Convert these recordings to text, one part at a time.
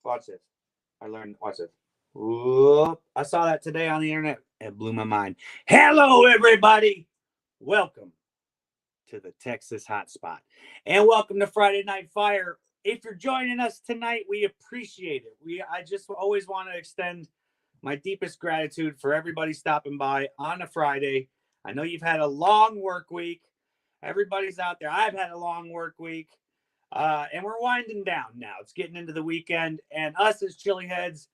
Watch this. Watch this. Whoop. I saw that today on the internet. It blew my mind. Hello, everybody. Welcome to the Texas Hotspot. And welcome to Friday Night Fire. If you're joining us tonight, we appreciate it. I just always want to extend my deepest gratitude for everybody stopping by on a Friday. I know you've had a long work week. Everybody's out there. I've had a long work week. And we're winding down now. It's getting into the weekend. And us as chili heads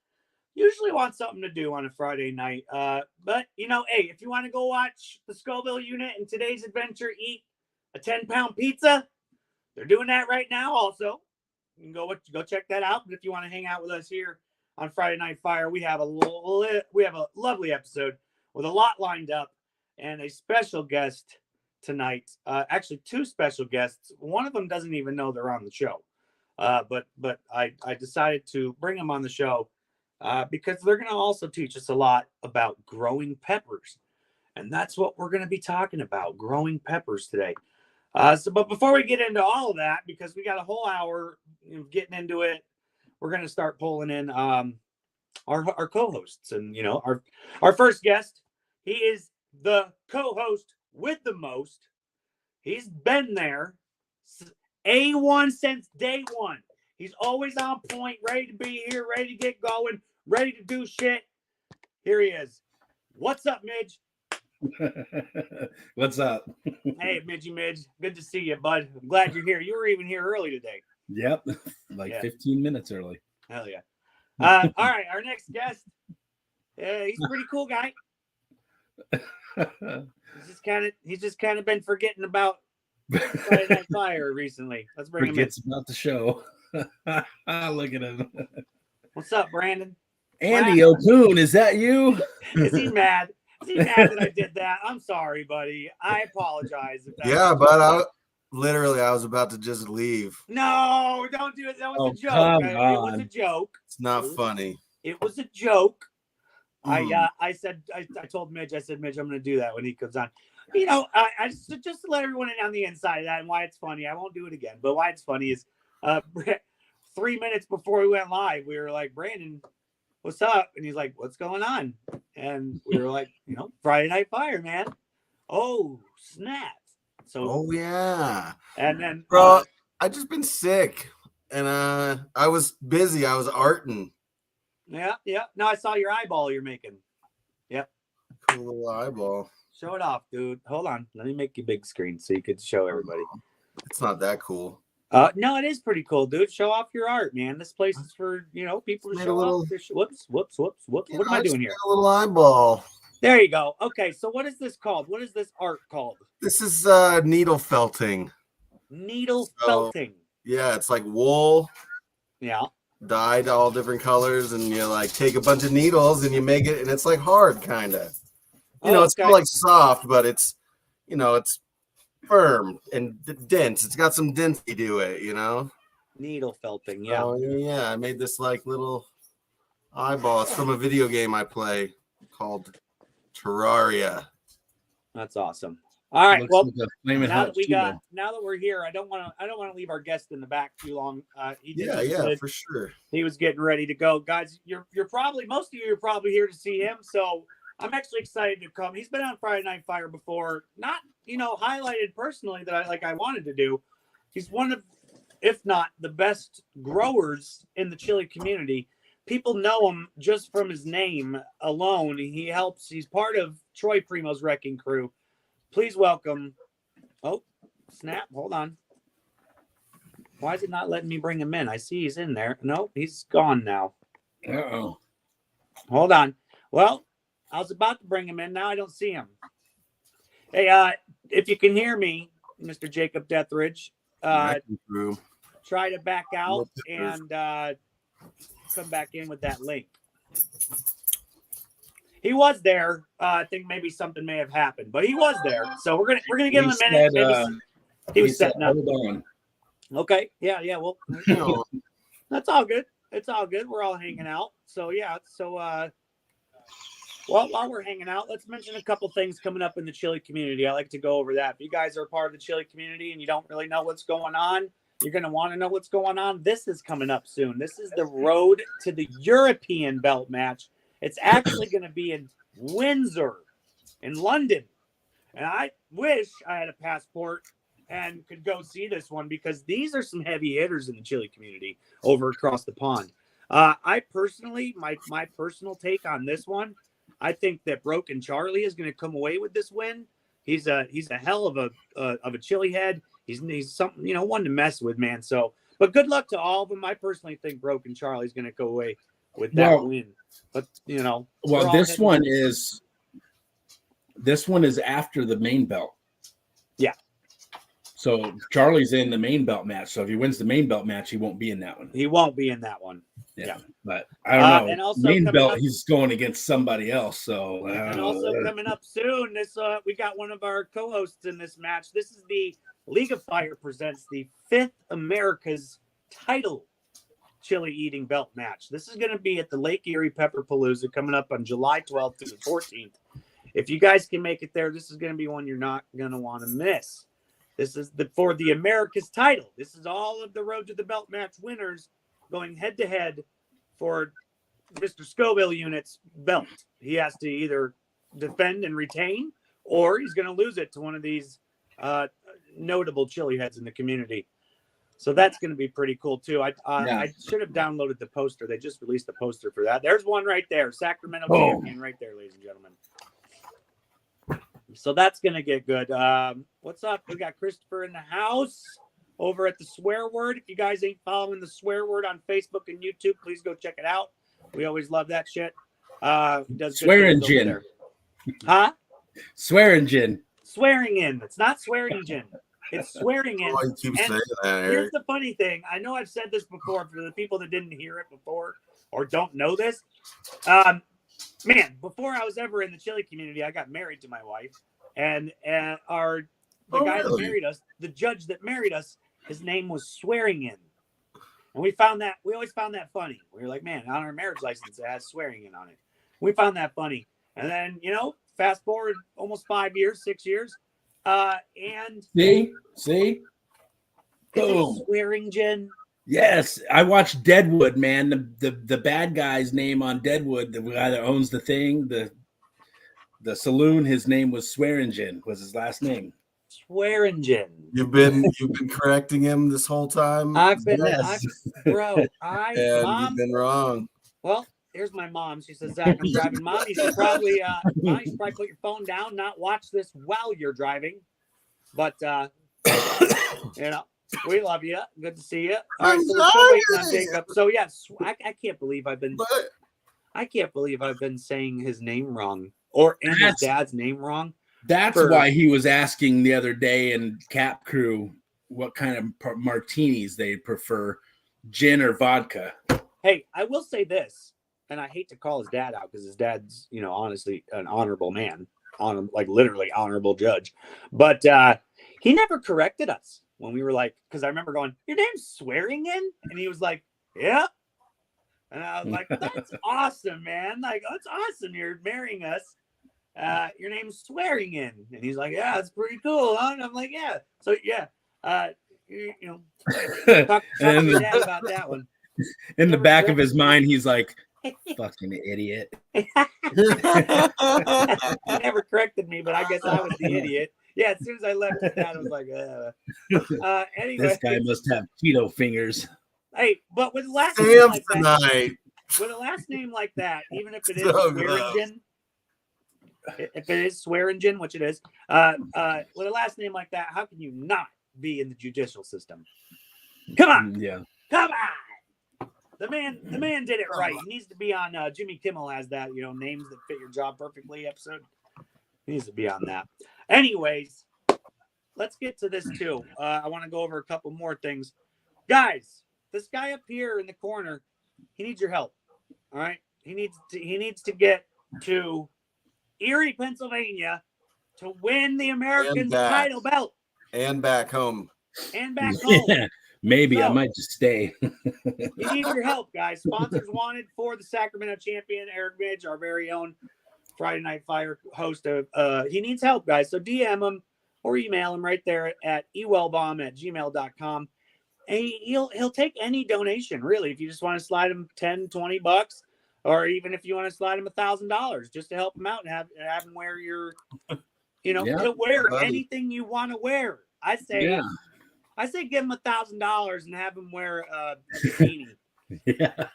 usually want something to do on a Friday night. But, you know, hey, if you want to go watch the Scoville unit in today's adventure eat a 10-pound pizza, they're doing that right now also. You can go check that out. But if you want to hang out with us here on Friday Night Fire, we have a lovely episode with a lot lined up and a special guest tonight. Actually, two special guests. One of them doesn't even know they're on the show. But I decided to bring them on the show because they're going to also teach us a lot about growing peppers. And that's what we're going to be talking about, growing peppers today. But before we get into all of that, because we got a whole hour getting into it, we're going to start pulling in our co-hosts. And, you know, our first guest, he is the co-host with the most. He's been there A1 since day one. He's always on point, ready to be here, ready to get going, ready to do shit. Here he is. What's up, Midge? What's up? Hey, Midge. Good to see you, bud. I'm glad you're here. You were even here early today. Yep. 15 minutes early. Hell yeah. All right, our next guest. He's a pretty cool guy. He's just kind of been forgetting about Friday Night Fire recently. Let's bring him in. Forgets about the show. Look at him. What's up, Brandon? Andy O'Poon, is that you? Is he mad? Is he mad that I did that? I'm sorry, buddy. I apologize. Yeah, but I was about to just leave. No, don't do it. That was a joke. It was a joke. It's not funny. It was a joke. I told Midge, Midge, I'm going to do that when he comes on. You know, I just to let everyone in on the inside of that and why it's funny. I won't do it again. But why it's funny is 3 minutes before we went live, we were like, Brandon, what's up? And he's like, what's going on? And we were like, you know, Friday Night Fire, man. Oh, snap. So, oh, yeah. And then, bro, I just been sick and I was busy. I was arting. Yeah. No, I saw your eyeball you're making. Yep. Cool little eyeball. Show it off, dude. Hold on. Let me make you big screen so you could show everybody. It's not that cool. No, it is pretty cool, dude. Show off your art, man. This place is for, you know, people to show off. Whoops. What am I doing here? A little eyeball. There you go. Okay, so what is this called? What is this art called? This is needle felting. Needle felting. Yeah, it's like wool. Yeah. Dyed all different colors, and you like take a bunch of needles and you make it, and it's like hard, kind of. You know, it's like soft, but it's, you know, it's firm and dense. It's got some density to it, you know. Needle felting, yeah. Oh yeah, I made this like little eyeball. It's from a video game I play called Terraria. That's awesome. All right, well, like now that we're here, I don't want to leave our guest in the back too long. For sure. He was getting ready to go, guys. You're probably, most of you are probably here to see him, so I'm actually excited to come. He's been on Friday Night Fire before, not, you know, highlighted personally that I wanted to do. He's one of, if not the best growers in the chili community. People know him just from his name alone. He's part of Troy Primo's wrecking crew. Please welcome. Oh, snap. Hold on. Why is it not letting me bring him in? I see he's in there. Nope, he's gone now. Uh-oh. Hold on. Well, I was about to bring him in. Now I don't see him. Hey, if you can hear me, Mr. Jacob Deathridge, try to back out and come back in with that link. He was there. I think maybe something may have happened, but he was there. So we're gonna give him a minute. Maybe he was setting up. Hold on. Okay. Yeah. Well, you know, that's all good. It's all good. We're all hanging out. So yeah. So well, while we're hanging out, let's mention a couple things coming up in the chili community. I like to go over that. If you guys are part of the chili community and you don't really know what's going on, you're going to want to know what's going on. This is coming up soon. This is the road to the European belt match. It's actually going to be in Windsor, in London. And I wish I had a passport and could go see this one, because these are some heavy hitters in the chili community over across the pond. I personally, my personal take on this one, I think that Broken Charlie is going to come away with this win. He's a hell of a chili head. He's something, one to mess with, man. So, but good luck to all of them. I personally think Broken Charlie's going to go away with that win. But well, this one is after the main belt. Yeah. So Charlie's in the main belt match. So if he wins the main belt match, he won't be in that one. He won't be in that one. Yeah. But I don't know. And also main belt, he's going against somebody else. So and also coming up soon, this we got one of our co-hosts in this match. This is the League of Fire presents the 5th America's title chili eating belt match. This is going to be at the Lake Erie Pepperpalooza coming up on July 12th to the 14th. If you guys can make it there, this is going to be one you're not going to want to miss. This is for the America's title. This is all of the Road to the Belt match winners going head to head for Mr. Scoville Unit's belt. He has to either defend and retain, or he's going to lose it to one of these notable chili heads in the community. So that's going to be pretty cool too. I should have downloaded the poster. They just released the poster for that. There's one right there. Sacramento champion right there, ladies and gentlemen. So that's going to get good. What's up? We got Christopher in the house over at the Swear Word. If you guys ain't following the Swear Word on Facebook and YouTube, please go check it out. We always love that shit. Does Swearing Gin. Huh? Swearing Gin. Swearing in. It's not Swearing Gin. It's Swearing in. Oh, you keep saying that, Eric. Here's the funny thing. I know I've said this before for the people that didn't hear it before or don't know this. Man, before I was ever in the chili community, I got married to my wife, and the guy that married us, the judge that married us, his name was Swearing In, and we always found that funny. We were like, man, on our marriage license it has Swearing In on it. We found that funny, and then fast forward almost 5 years, 6 years, and see, boom, Swearing Gin. Yes, I watched Deadwood, man. The bad guy's name on Deadwood, the guy that owns the thing, the saloon, his name was Swearingen, was his last name. Swearingen. You've been correcting him this whole time. I've been, Yes. Mom, you've been wrong. Well, here's my mom. She says, Zach, I'm driving. Mom, you should probably put your phone down, not watch this while you're driving. But we love you. Good to see you. All right, so we're still waiting on Jacob. So yes, I can't believe I've been saying his name wrong and his dad's name wrong. That's why he was asking the other day in Cap Crew what kind of martinis they prefer, gin or vodka. Hey, I will say this, and I hate to call his dad out because his dad's, honestly an honorable man, literally honorable judge, but he never corrected us. When we were like, because I remember going, your name's Swearing In? And he was like, yeah. And I was like, that's awesome, man. Like, that's awesome. You're marrying us. Your name's Swearing In. And he's like, yeah, it's pretty cool, huh? And I'm like, yeah. So, yeah. Talk to your dad about that one. In the back of his mind, he's like, fucking idiot. He never corrected me, but I guess I was the idiot. Yeah, as soon as I left his dad, I was like, anyway. This guy must have Cheeto fingers. Hey, but with a last name like that, even if it is Swearingen, if it is Swearingen, which it is, with a last name like that, how can you not be in the judicial system? Come on. Yeah. Come on. The man did it right. He needs to be on Jimmy Kimmel has that, names that fit your job perfectly episode. He needs to be on that. Anyways, let's get to this too. I want to go over a couple more things. Guys, this guy up here in the corner, he needs your help. All right? He needs to get to Erie, Pennsylvania to win the American title belt. And back home. Yeah, maybe I might just stay. You need your help, guys. Sponsors wanted for the Sacramento champion, Eric Midge, our very own Friday Night Fire host. He needs help, guys. So DM him or email him right there at ewellbomb@gmail.com. he'll take any donation, really. If you just want to slide him 10, $20, or even if you want to slide him $1,000 just to help him out and have him wear your, he'll wear anything you want to wear. I say give him $1,000 and have him wear a bikini. Yeah.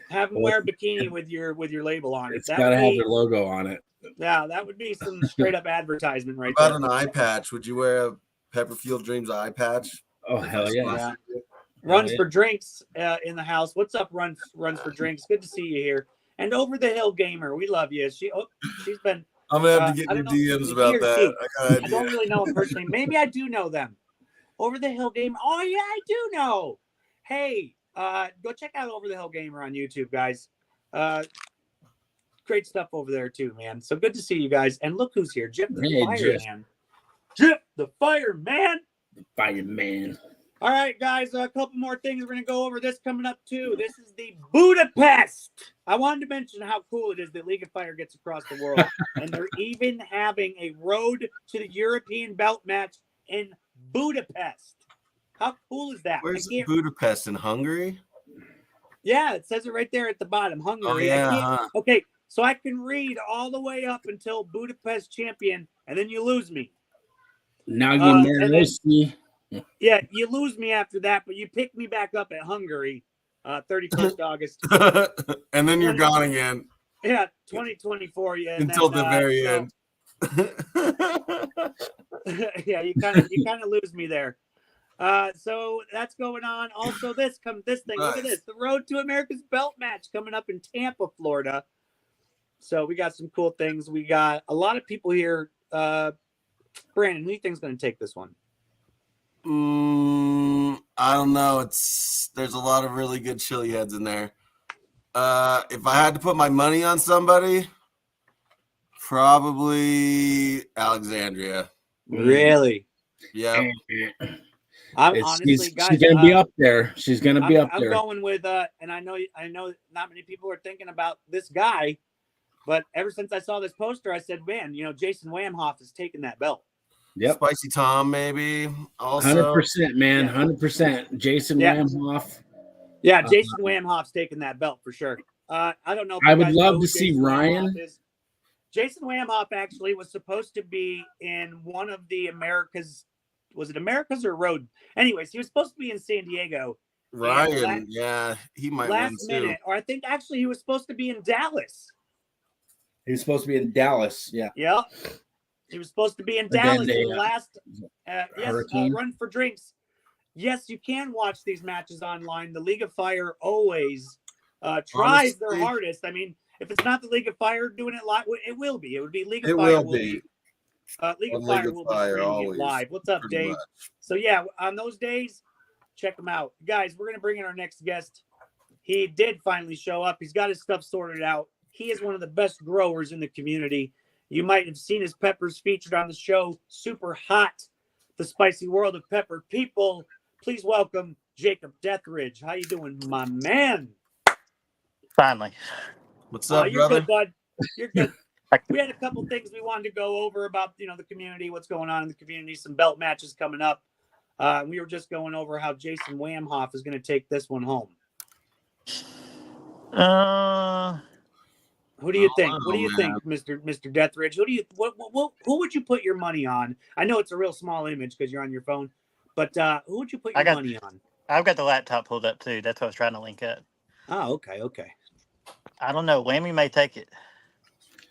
Have him wear a bikini with your label on it. It's got to have your logo on it. Yeah, that would be some straight up advertisement right there. About an eye patch? Would you wear a Pepperfield Dreams eye patch? Oh, hell yeah. Runs for Drinks in the house. What's up, Runs for Drinks? Good to see you here. And Over the Hill Gamer, we love you. She's been. I'm gonna have to get your DMs about that. I don't really know them personally. Maybe I do know them. Over the Hill Gamer. Oh yeah, I do know. Hey, go check out Over the Hill Gamer on YouTube, guys. Great stuff over there too, man. So good to see you guys. And look who's here, Jip the Fireman. Jip the Fireman. The Fireman. All right, guys, a couple more things. We're going to go over this coming up, too. This is the Budapest. I wanted to mention how cool it is that League of Fire gets across the world. And they're even having a road to the European belt match in Budapest. How cool is that? Where's Budapest, in Hungary? Yeah, it says it right there at the bottom, Hungary. Oh, yeah. Okay, so I can read all the way up until Budapest champion, and then you lose me. Now you see. Yeah, you lose me after that, but you pick me back up at Hungary, 31st August. And then you're gone again. Yeah, 2024. Yeah, until the very end. Yeah, you kind of lose me there. So that's going on. Also, this thing. Nice. Look at this. The Road to America's Belt match coming up in Tampa, Florida. So we got some cool things. We got a lot of people here. Brandon, who do you think is going to take this one? I don't know. There's a lot of really good chili heads in there. If I had to put my money on somebody, probably Alexandria. Really? Yeah. Honestly, guys, she's gonna be up there. She's gonna be up there. I'm going with and I know not many people are thinking about this guy, but ever since I saw this poster, I said, man, Jason Wamhoff has taken that belt. Yep. Spicy Tom, maybe. Also, 100%, man. 100%. Jason Wamhoff. Yeah, Jason Wamhoff's taking that belt for sure. I don't know. If I would love to see Ryan. Jason Wamhoff actually was supposed to be in one of the Americas. Was it Americas or Road? Anyways, he was supposed to be in San Diego. Ryan, he might last win minute, or I think actually he was supposed to be in Dallas. He was supposed to be in Dallas. Yeah. Yep. He was supposed to be in Dallas in the last Run for Drinks. Yes, you can watch these matches online. The League of Fire always tries their hardest. I mean, if it's not the League of Fire doing it live, it will be. It would be League of Fire. It will be. League of Fire will be streaming it live. What's up, Dave? So, yeah, on those days, check them out. Guys, we're going to bring in our next guest. He did finally show up. He's got his stuff sorted out. He is one of the best growers in the community. You might have seen his peppers featured on the show, Super Hot, The Spicy World of Pepper. People, please welcome Jacob Deathridge. How you doing, my man? Finally. What's up, you're brother? Good, bud. You're good. We had a couple things we wanted to go over about, the community, what's going on in the community, some belt matches coming up. We were just going over how Jason Wamhoff is going to take this one home. Who do you think? What do you think, Mr. Deathridge? Who would you put your money on? I know it's a real small image because you're on your phone, but who would you put your money on? I've got the laptop pulled up too. That's what I was trying to link up. Oh, okay. I don't know. Whammy may take it.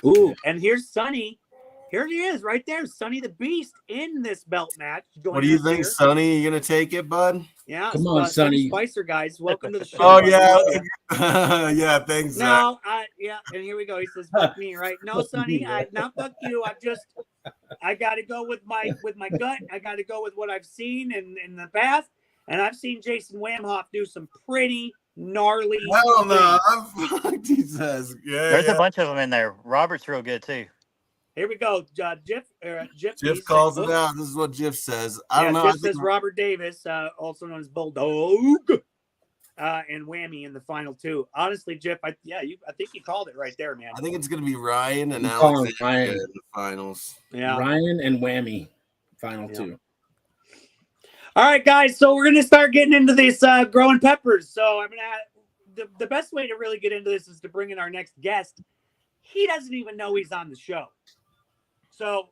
Ooh, and here's Sonny. Here he is, right there, Sonny the Beast in this belt match. What do you think, Sonny? You gonna take it, bud? Yeah, come on, Sonny. Spicer, guys, welcome to the show. Oh yeah, yeah. Thanks. No, and here we go. He says, "Fuck me," right? No, Sonny, not fuck you. I got to go with my gut. I got to go with what I've seen in the past, and I've seen Jason Wamhoff do some pretty gnarly. Hell no, Jesus. Yeah, there's a bunch of them in there. Robert's real good too. Here we go. Jiff calls it out. This is what Jiff says. I don't know. Jiff says Robert Davis, also known as Bulldog, and Whammy in the final two. Honestly, Jiff, I think you called it right there, man. I think it's going to be Ryan and Alexander in the finals. Yeah, Ryan and Whammy, final two. All right, guys. So we're gonna start getting into this growing peppers. So I'm gonna the best way to really get into this is to bring in our next guest. He doesn't even know he's on the show. So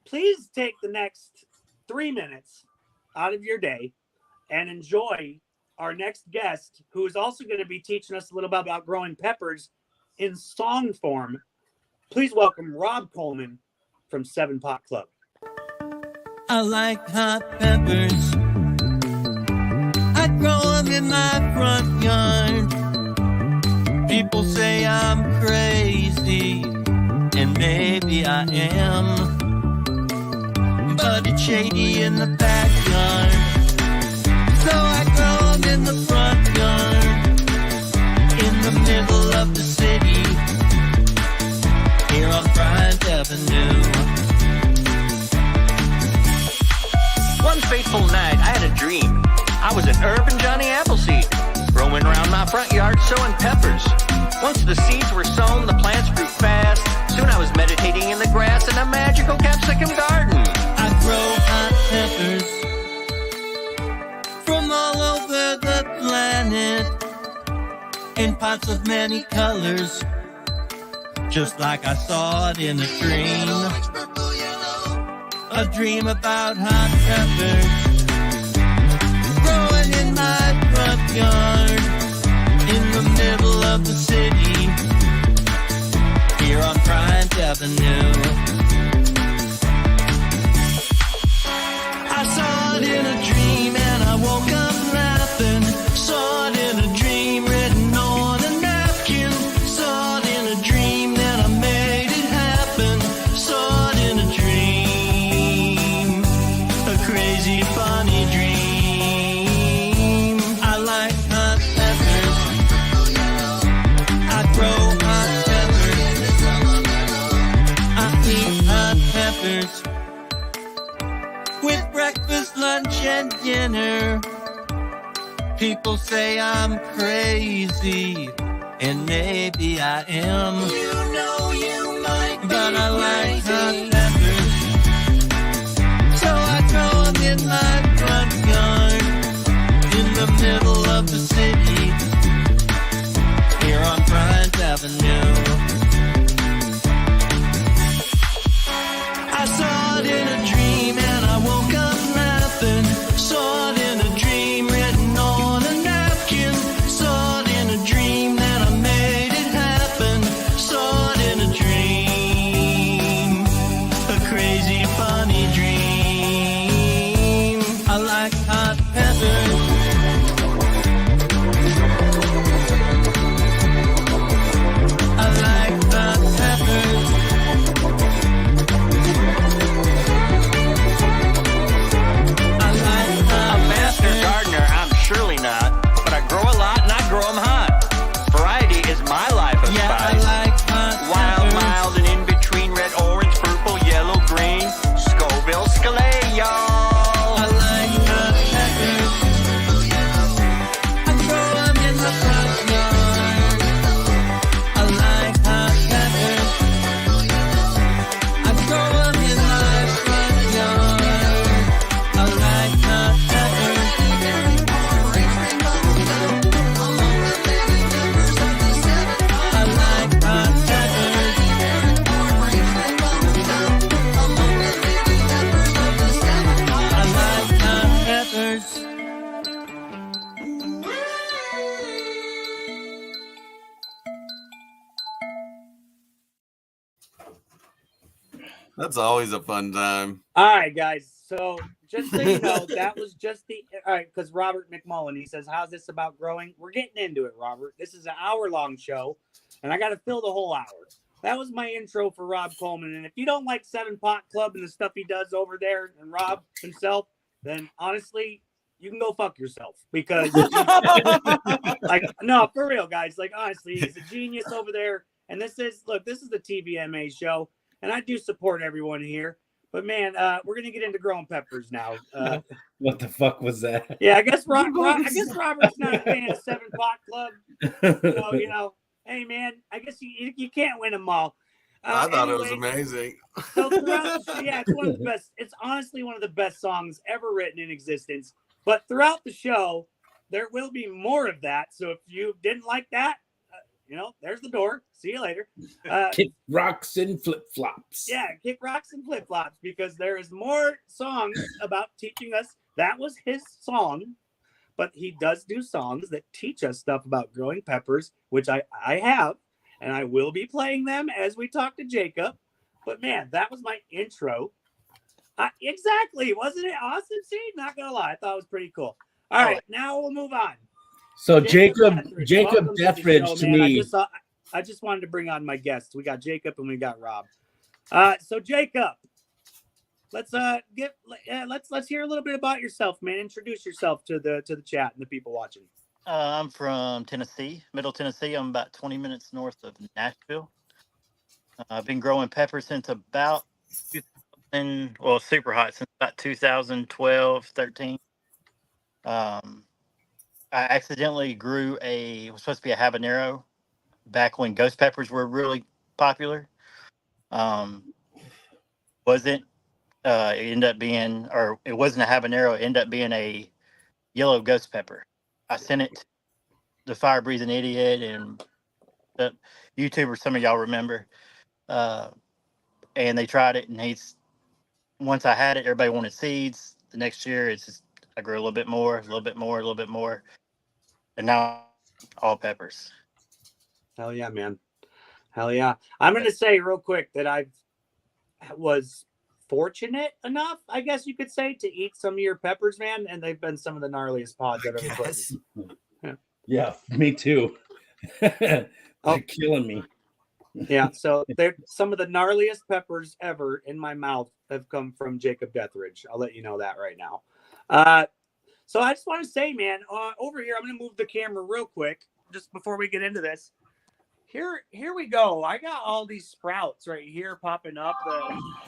please take the next 3 minutes out of your day and enjoy our next guest, who is also going to be teaching us a little bit about growing peppers in song form. Please welcome Rob Coleman from 7 Pot Club. I like hot peppers. I grow them in my front yard. People say I'm crazy, and maybe I am, but it's shady in the backyard, so I grow them in the front yard, in the middle of the city, here on Bryant Avenue. One fateful night, I had a dream. I was an urban Johnny Appleseed, roaming around my front yard sowing peppers. Once the seeds were sown, the plants grew fast. Soon I was meditating in the grass in a magical capsicum garden. I grow hot peppers from all over the planet, in pots of many colors, just like I saw it in a dream. A dream about hot peppers growing in my front yard, in the middle of the city, here on Bryant Avenue. I saw it in a dream and I woke up laughing. Saw it in a dream written on a napkin. Saw it in a dream then I made it happen. Saw it in a dream, a crazy funny dream. I like hot peppers. I grow hot peppers. I eat hot peppers with breakfast, lunch, and dinner. People say I'm crazy, and maybe I am. You know you might be, but I like hot peppers, so I grow them in my front yard, in the middle of the city, here on Bryant Avenue. I saw it in a dream and I woke up laughing. Saw it in a dream written on a napkin. Saw it in a dream then I made it happen. Saw it in a dream, a crazy funny dream. I like hot peppers. I like hot peppers. A master gardener, I'm surely not, but I grow a lot and I grow them hot. Variety is my life of Yeah, I spice. like hot Wild, peppers. mild, and in between red, orange, purple, yellow, green. Scoville, Scalay, y'all. I like hot peppers. I grow them in the front yard. I like hot peppers. I grow them in my front yard. I like hot peppers. I like hot peppers. I like hot peppers. That's always a fun time. All right, guys. So just so you know, that was just the all right, because Robert McMullen, he says, how's this about growing? We're getting into it, Robert. This is an hour-long show, and I got to fill the whole hour. That was my intro for Rob Coleman. And if you don't like 7 Pot Club and the stuff he does over there and Rob himself, then honestly, you can go fuck yourself, because like, no, for real, guys, like, honestly, he's a genius over there. And this is the TVMA show, and I do support everyone here. But man, we're gonna get into growing peppers now. What the fuck was that? Yeah, I guess Robert's not a fan of 7 Pot Club. So, hey man, I guess you can't win them all. I thought it was Anyway, amazing. So throughout the show, yeah, it's one of the best. It's honestly one of the best songs ever written in existence. But throughout the show, there will be more of that. So if you didn't like that, there's the door. See you later. Kick rocks and flip flops. Yeah, kick rocks and flip flops, because there is more songs about teaching us. That was his song, but he does do songs that teach us stuff about growing peppers, which I have, and I will be playing them as we talk to Jacob. But man, that was my intro. Exactly. Wasn't it awesome? See, not gonna lie, I thought it was pretty cool. All right, now we'll move on. So Jacob Welcome Dethridge show, to man. me. I just wanted to bring on my guests. We got Jacob and we got Rob. So Jacob, let's hear a little bit about yourself, man. Introduce yourself to the chat and the people watching. I'm from Tennessee, Middle Tennessee. I'm about 20 minutes north of Nashville. I've been growing peppers since about super hot since about 2012, 13. I accidentally grew it was supposed to be a habanero back when ghost peppers were really popular. Wasn't it ended up being, or it wasn't a habanero, it ended up being a yellow ghost pepper. I sent it to the Fire Breathing Idiot and the YouTuber, some of y'all remember, and they tried it, and once I had it, everybody wanted seeds. The next year, I grew a little bit more, a little bit more, a little bit more, and now all peppers. Hell yeah, man. Hell yeah. I'm going to say real quick that I was fortunate enough, I guess you could say, to eat some of your peppers, man, and they've been some of the gnarliest pods I've ever put in. Yeah, me too. They're killing me. Yeah, so they're some of the gnarliest peppers ever in my mouth have come from Jacob Dethridge. I'll let you know that right now. So I just want to say, man, over here, I'm going to move the camera real quick just before we get into this. Here we go. I got all these sprouts right here popping up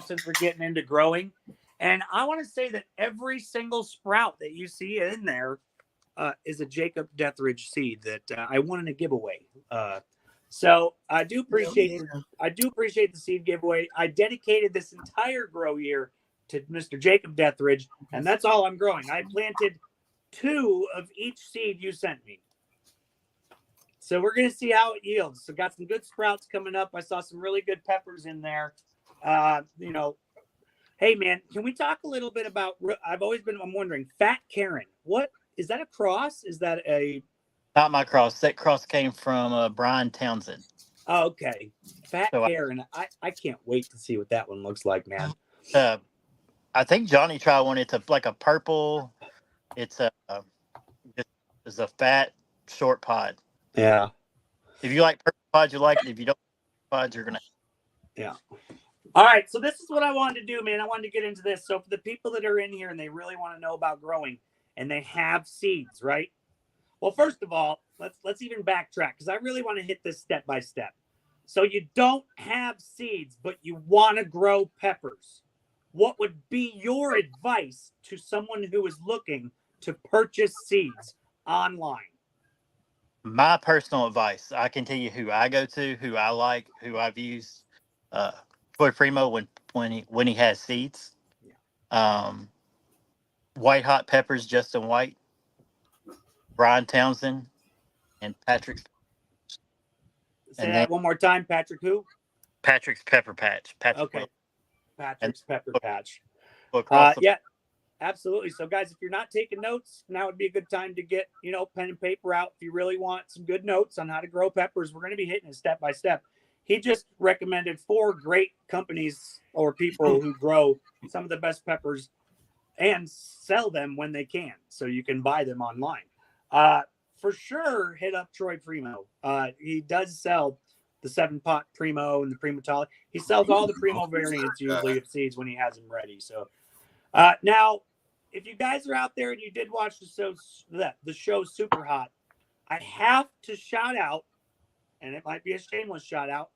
since we're getting into growing. And I want to say that every single sprout that you see in there is a Jacob Dethridge seed that I won in a giveaway. So I do appreciate the seed giveaway. I dedicated this entire grow year to Mr. Jacob Dethridge, and that's all I'm growing. I planted 2 of each seed you sent me. So we're going to see how it yields. So got some good sprouts coming up. I saw some really good peppers in there. Hey man, can we talk a little bit about, I'm wondering, Fat Karen. What is that, a cross? Is that Not my cross. That cross came from Brian Townsend. Oh, okay. Fat Karen. I can't wait to see what that one looks like, man. I think Johnny tried one. It's like a purple. It's a fat short pod. Yeah. If you like purple pods, you like it. If you don't like pods, you're gonna. Yeah. All right. So this is what I wanted to do, man. I wanted to get into this. So for the people that are in here and they really want to know about growing and they have seeds, right? Well, first of all, let's even backtrack, because I really want to hit this step by step. So you don't have seeds, but you want to grow peppers. What would be your advice to someone who is looking to purchase seeds online? My personal advice, I can tell you who I go to, who I like, who I've used. Troy Primo when he has seeds. White Hot Peppers, Justin White, Brian Townsend, and Patrick. Say that one more time. Patrick who? Patrick's Pepper Patch. Okay. Patrick's Pepper Patch. Yeah, absolutely. So guys, if you're not taking notes, now would be a good time to get, pen and paper out. If you really want some good notes on how to grow peppers, we're going to be hitting it step by step. He just recommended 4 great companies or people who grow some of the best peppers and sell them when they can, so you can buy them online. For sure, hit up Troy Primo. He does sell the 7-pot Primo and the Primatology. He sells all the Primo variants usually of seeds when he has them ready. So now, if you guys are out there and you did watch the show Super Hot, I have to shout out, and it might be a shameless shout out,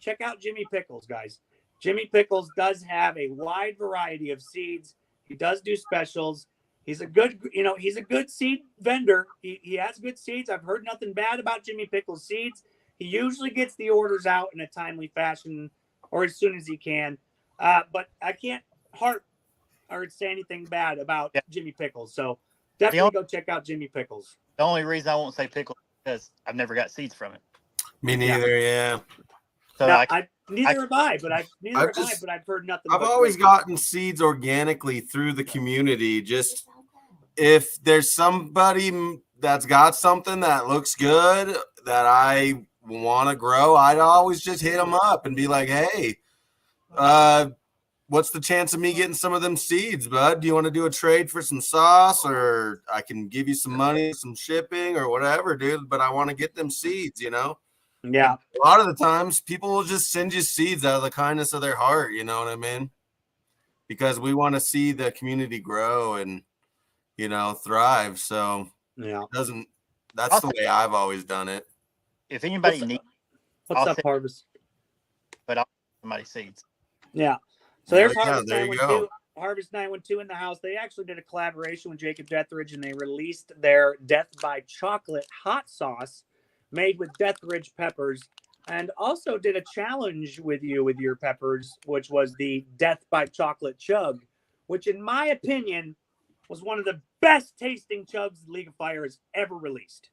check out Jimmy Pickles, guys. Jimmy Pickles does have a wide variety of seeds. He does do specials. He's a good, he's a good seed vendor. He has good seeds. I've heard nothing bad about Jimmy Pickles seeds. He usually gets the orders out in a timely fashion, or as soon as he can. But I can't heart or say anything bad about Yeah. Jimmy Pickles. So definitely go check out Jimmy Pickles. The only reason I won't say pickle is because I've never got seeds from it. Me neither. Yeah. So No, I neither have I, but I've heard nothing. I've always gotten seeds organically through the community. Just if there's somebody that's got something that looks good that I want to grow, I'd always just hit them up and be like, hey, what's the chance of me getting some of them seeds, bud? Do you want to do a trade for some sauce, or I can give you some money, some shipping or whatever, dude, but I want to get them seeds, you know? Yeah. A lot of the times people will just send you seeds out of the kindness of their heart. You know what I mean? Because we want to see the community grow and, you know, thrive. So that's the way I've always done it. If anybody needs, what's up, Harvest? But I'll somebody seeds. Yeah. So there's Harvest 912. Harvest 912 in the house. They actually did a collaboration with Jacob Deathridge, and they released their Death by Chocolate hot sauce made with Deathridge peppers, and also did a challenge with you with your peppers, which was the Death by Chocolate chug, which in my opinion was one of the best tasting chugs League of Fire has ever released.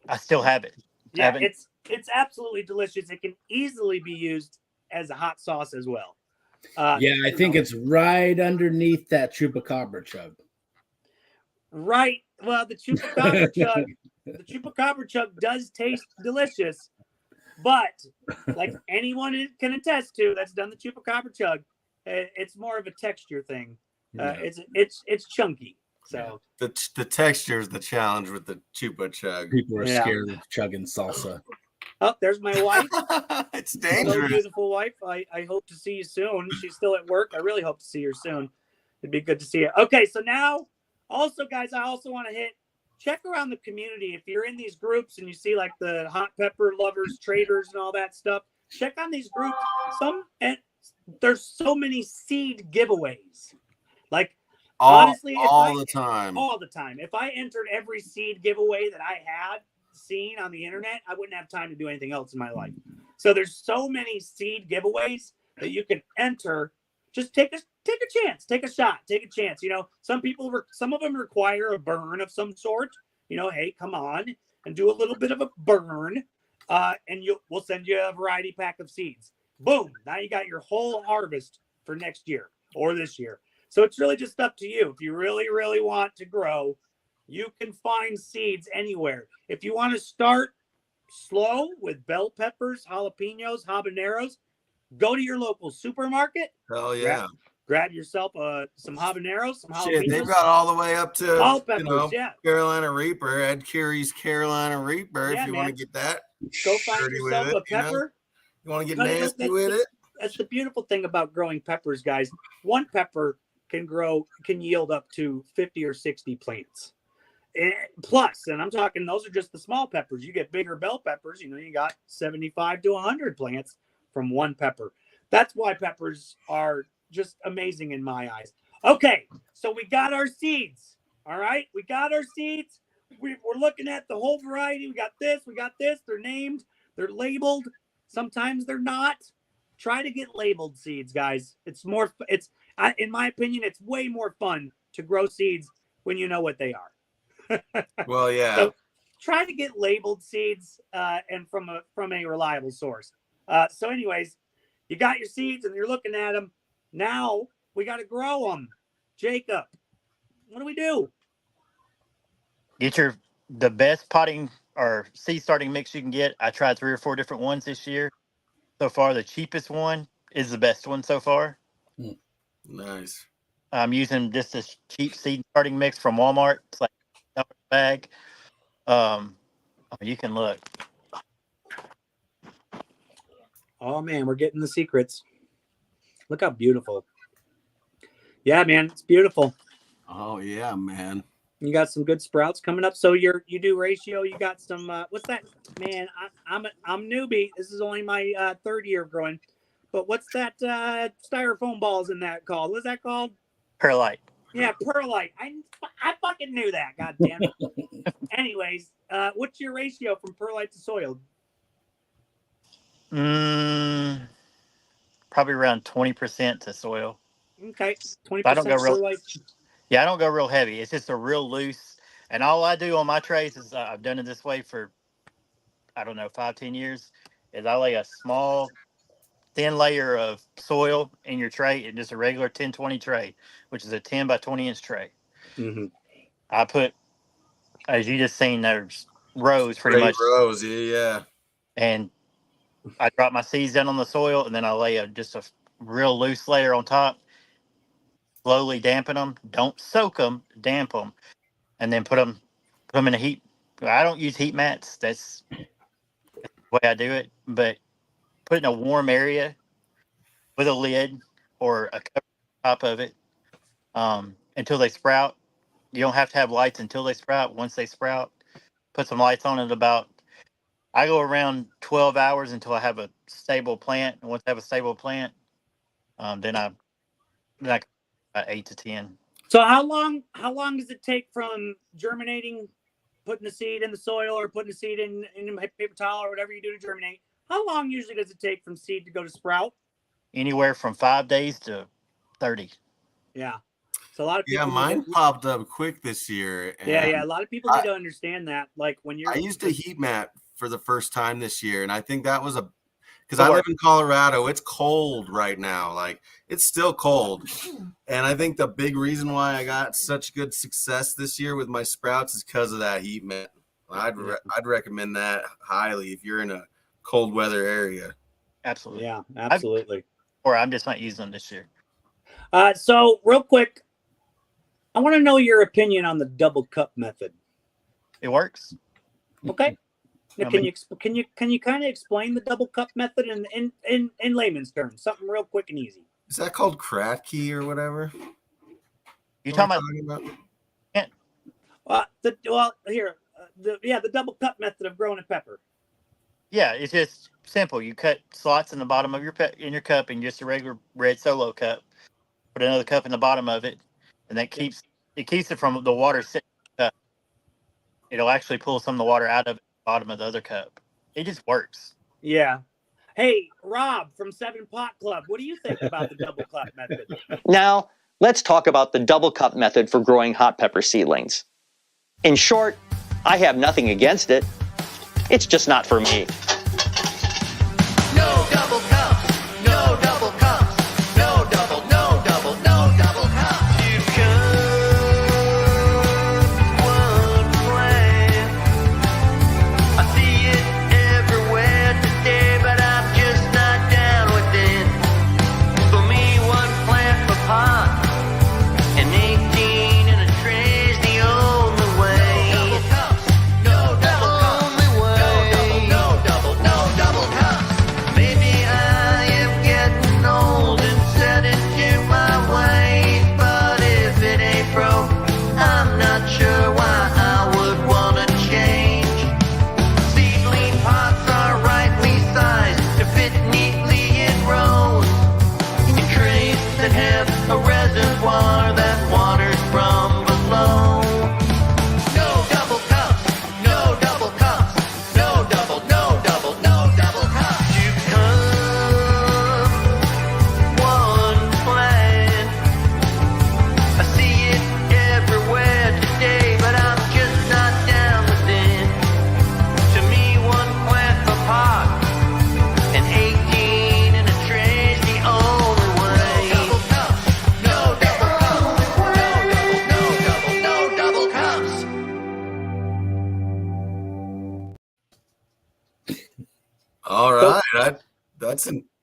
I still have it. Yeah, it's absolutely delicious. It can easily be used as a hot sauce as well. I think it's right underneath that Chupacabra chug. Right. Well, the Chupacabra chug, the Chupacabra chug does taste delicious, but like anyone can attest to that's done the Chupacabra chug, it's more of a texture thing. It's chunky. So the texture is the challenge with the Chupa chug. People are scared of chugging salsa. Oh, there's my wife. It's dangerous. So beautiful wife. I hope to see you soon. She's still at work. I really hope to see her soon. It'd be good to see you. Okay, so now, also, guys, I also want to check around the community. If you're in these groups and you see like the hot pepper lovers, traders, and all that stuff, check on these groups. There's so many seed giveaways. Like, honestly, all the time. If I entered every seed giveaway that I had seen on the internet, I wouldn't have time to do anything else in my life. So there's so many seed giveaways that you can enter. Just take a chance, take a shot, take a chance. You know, some of them require a burn of some sort. You know, hey, come on and do a little bit of a burn, and we'll send you a variety pack of seeds. Boom! Now you got your whole harvest for next year or this year. So it's really just up to you. If you really, really want to grow, you can find seeds anywhere. If you want to start slow with bell peppers, jalapenos, habaneros, go to your local supermarket. Hell yeah. Grab yourself some habaneros, some jalapenos. Shit, they've got all the way up to all peppers, Carolina Reaper, Ed Curry's Carolina Reaper. If you want to get that, go find yourself a pepper. You want to get nasty with it? That's the beautiful thing about growing peppers, guys. One pepper can yield up to 50 or 60 plants. Plus, and I'm talking, those are just the small peppers. You get bigger bell peppers, you got 75 to 100 plants from one pepper. That's why peppers are just amazing in my eyes. Okay, so we got our seeds. All right, we got our seeds. We're looking at the whole variety. We got this. They're named. They're labeled. Sometimes they're not. Try to get labeled seeds, guys. In my opinion, it's way more fun to grow seeds when you know what they are. Well, yeah. So try to get labeled seeds and from a reliable source. So anyways, you got your seeds and you're looking at them. Now we got to grow them. Jacob, what do we do? Get the best potting or seed starting mix you can get. I tried 3 or 4 different ones this year. So far, the cheapest one is the best one so far. Nice. I'm using just this cheap seed starting mix from Walmart. It's like a bag. You can look. Oh man, we're getting the secrets. Look how beautiful. Yeah, man, it's beautiful. Oh yeah, man. You got some good sprouts coming up. So you do ratio. You got some. What's that, man? I'm newbie. This is only my 3rd year of growing. But what's that styrofoam balls in that called? What's that called? Perlite. Yeah, perlite. I fucking knew that. God damn it. Anyways, what's your ratio from perlite to soil? probably around 20% to soil. Okay, I don't go 20% real. perlite. Yeah, I don't go real heavy. It's just a real loose. And all I do on my trays is I've done it this way for, I don't know, 5, 10 years. Is I lay a small, thin layer of soil in your tray, and just a regular 10-20 tray, which is a 10 by 20 inch tray. Mm-hmm. I put, as you just seen, there's rows pretty Straight much, rows, yeah. and I drop my seeds down on the soil, and then I lay just a real loose layer on top. Slowly dampen them. Don't soak them. Damp them, and then put them in a heat. I don't use heat mats. That's the way I do it. But put it in a warm area with a lid or a cover on top of it until they sprout. You don't have to have lights until they sprout. Once they sprout, put some lights on it. I go around 12 hours until I have a stable plant. And once I have a stable plant, then I 8 to 10. So how long does it take from germinating, putting the seed in the soil or putting the seed in a paper towel or whatever you do to germinate? How long usually does it take from seed to go to sprout? Anywhere from 5 days to 30. Yeah. So a lot of people. Yeah, mine popped up quick this year. Yeah. A lot of people need to understand that. Like when you're. I used a heat mat for the first time this year, and I think that was because I live in Colorado. It's cold right now. Like it's still cold. And I think the big reason why I got such good success this year with my sprouts is because of that heat mat. I'd recommend that highly if you're in a cold weather area. Absolutely. Yeah, absolutely. Or I'm just not using them this year. So real quick, I want to know your opinion on the double cup method. It works. Okay. Now, can you kind of explain the double cup method in layman's terms? Something real quick and easy. Is that called Kratky or whatever? You talking about? The double cup method of growing a pepper. Yeah, it's just simple. You cut slots in the bottom of your cup in just a regular red Solo cup. Put another cup in the bottom of it, and that keeps it from the water sitting in the cup. It'll actually pull some of the water out of the bottom of the other cup. It just works. Yeah. Hey, Rob from 7 Pot Club, what do you think about the double cup method? Now, let's talk about the double cup method for growing hot pepper seedlings. In short, I have nothing against it. It's just not for me. No double cups, no double cups, no double cups. You've come one way. I see it everywhere today, but I'm just not down with it. For me, one plant per pot, and 18 in a tray's the only way. No double cups, no double cups. Maybe I am getting old and set into my ways, but if it ain't broke, I'm not sure why I would wanna change. Seedling pots are rightly sized to fit neatly in rows, in trays that have a reservoir that waters from below. No double cups, no double cups, no double cups. You come one plant. I see it everywhere today, but I'm just not down with it. To me, one plant per pot, and 18 in a tray's the only way. No double cups, no double cups. All right.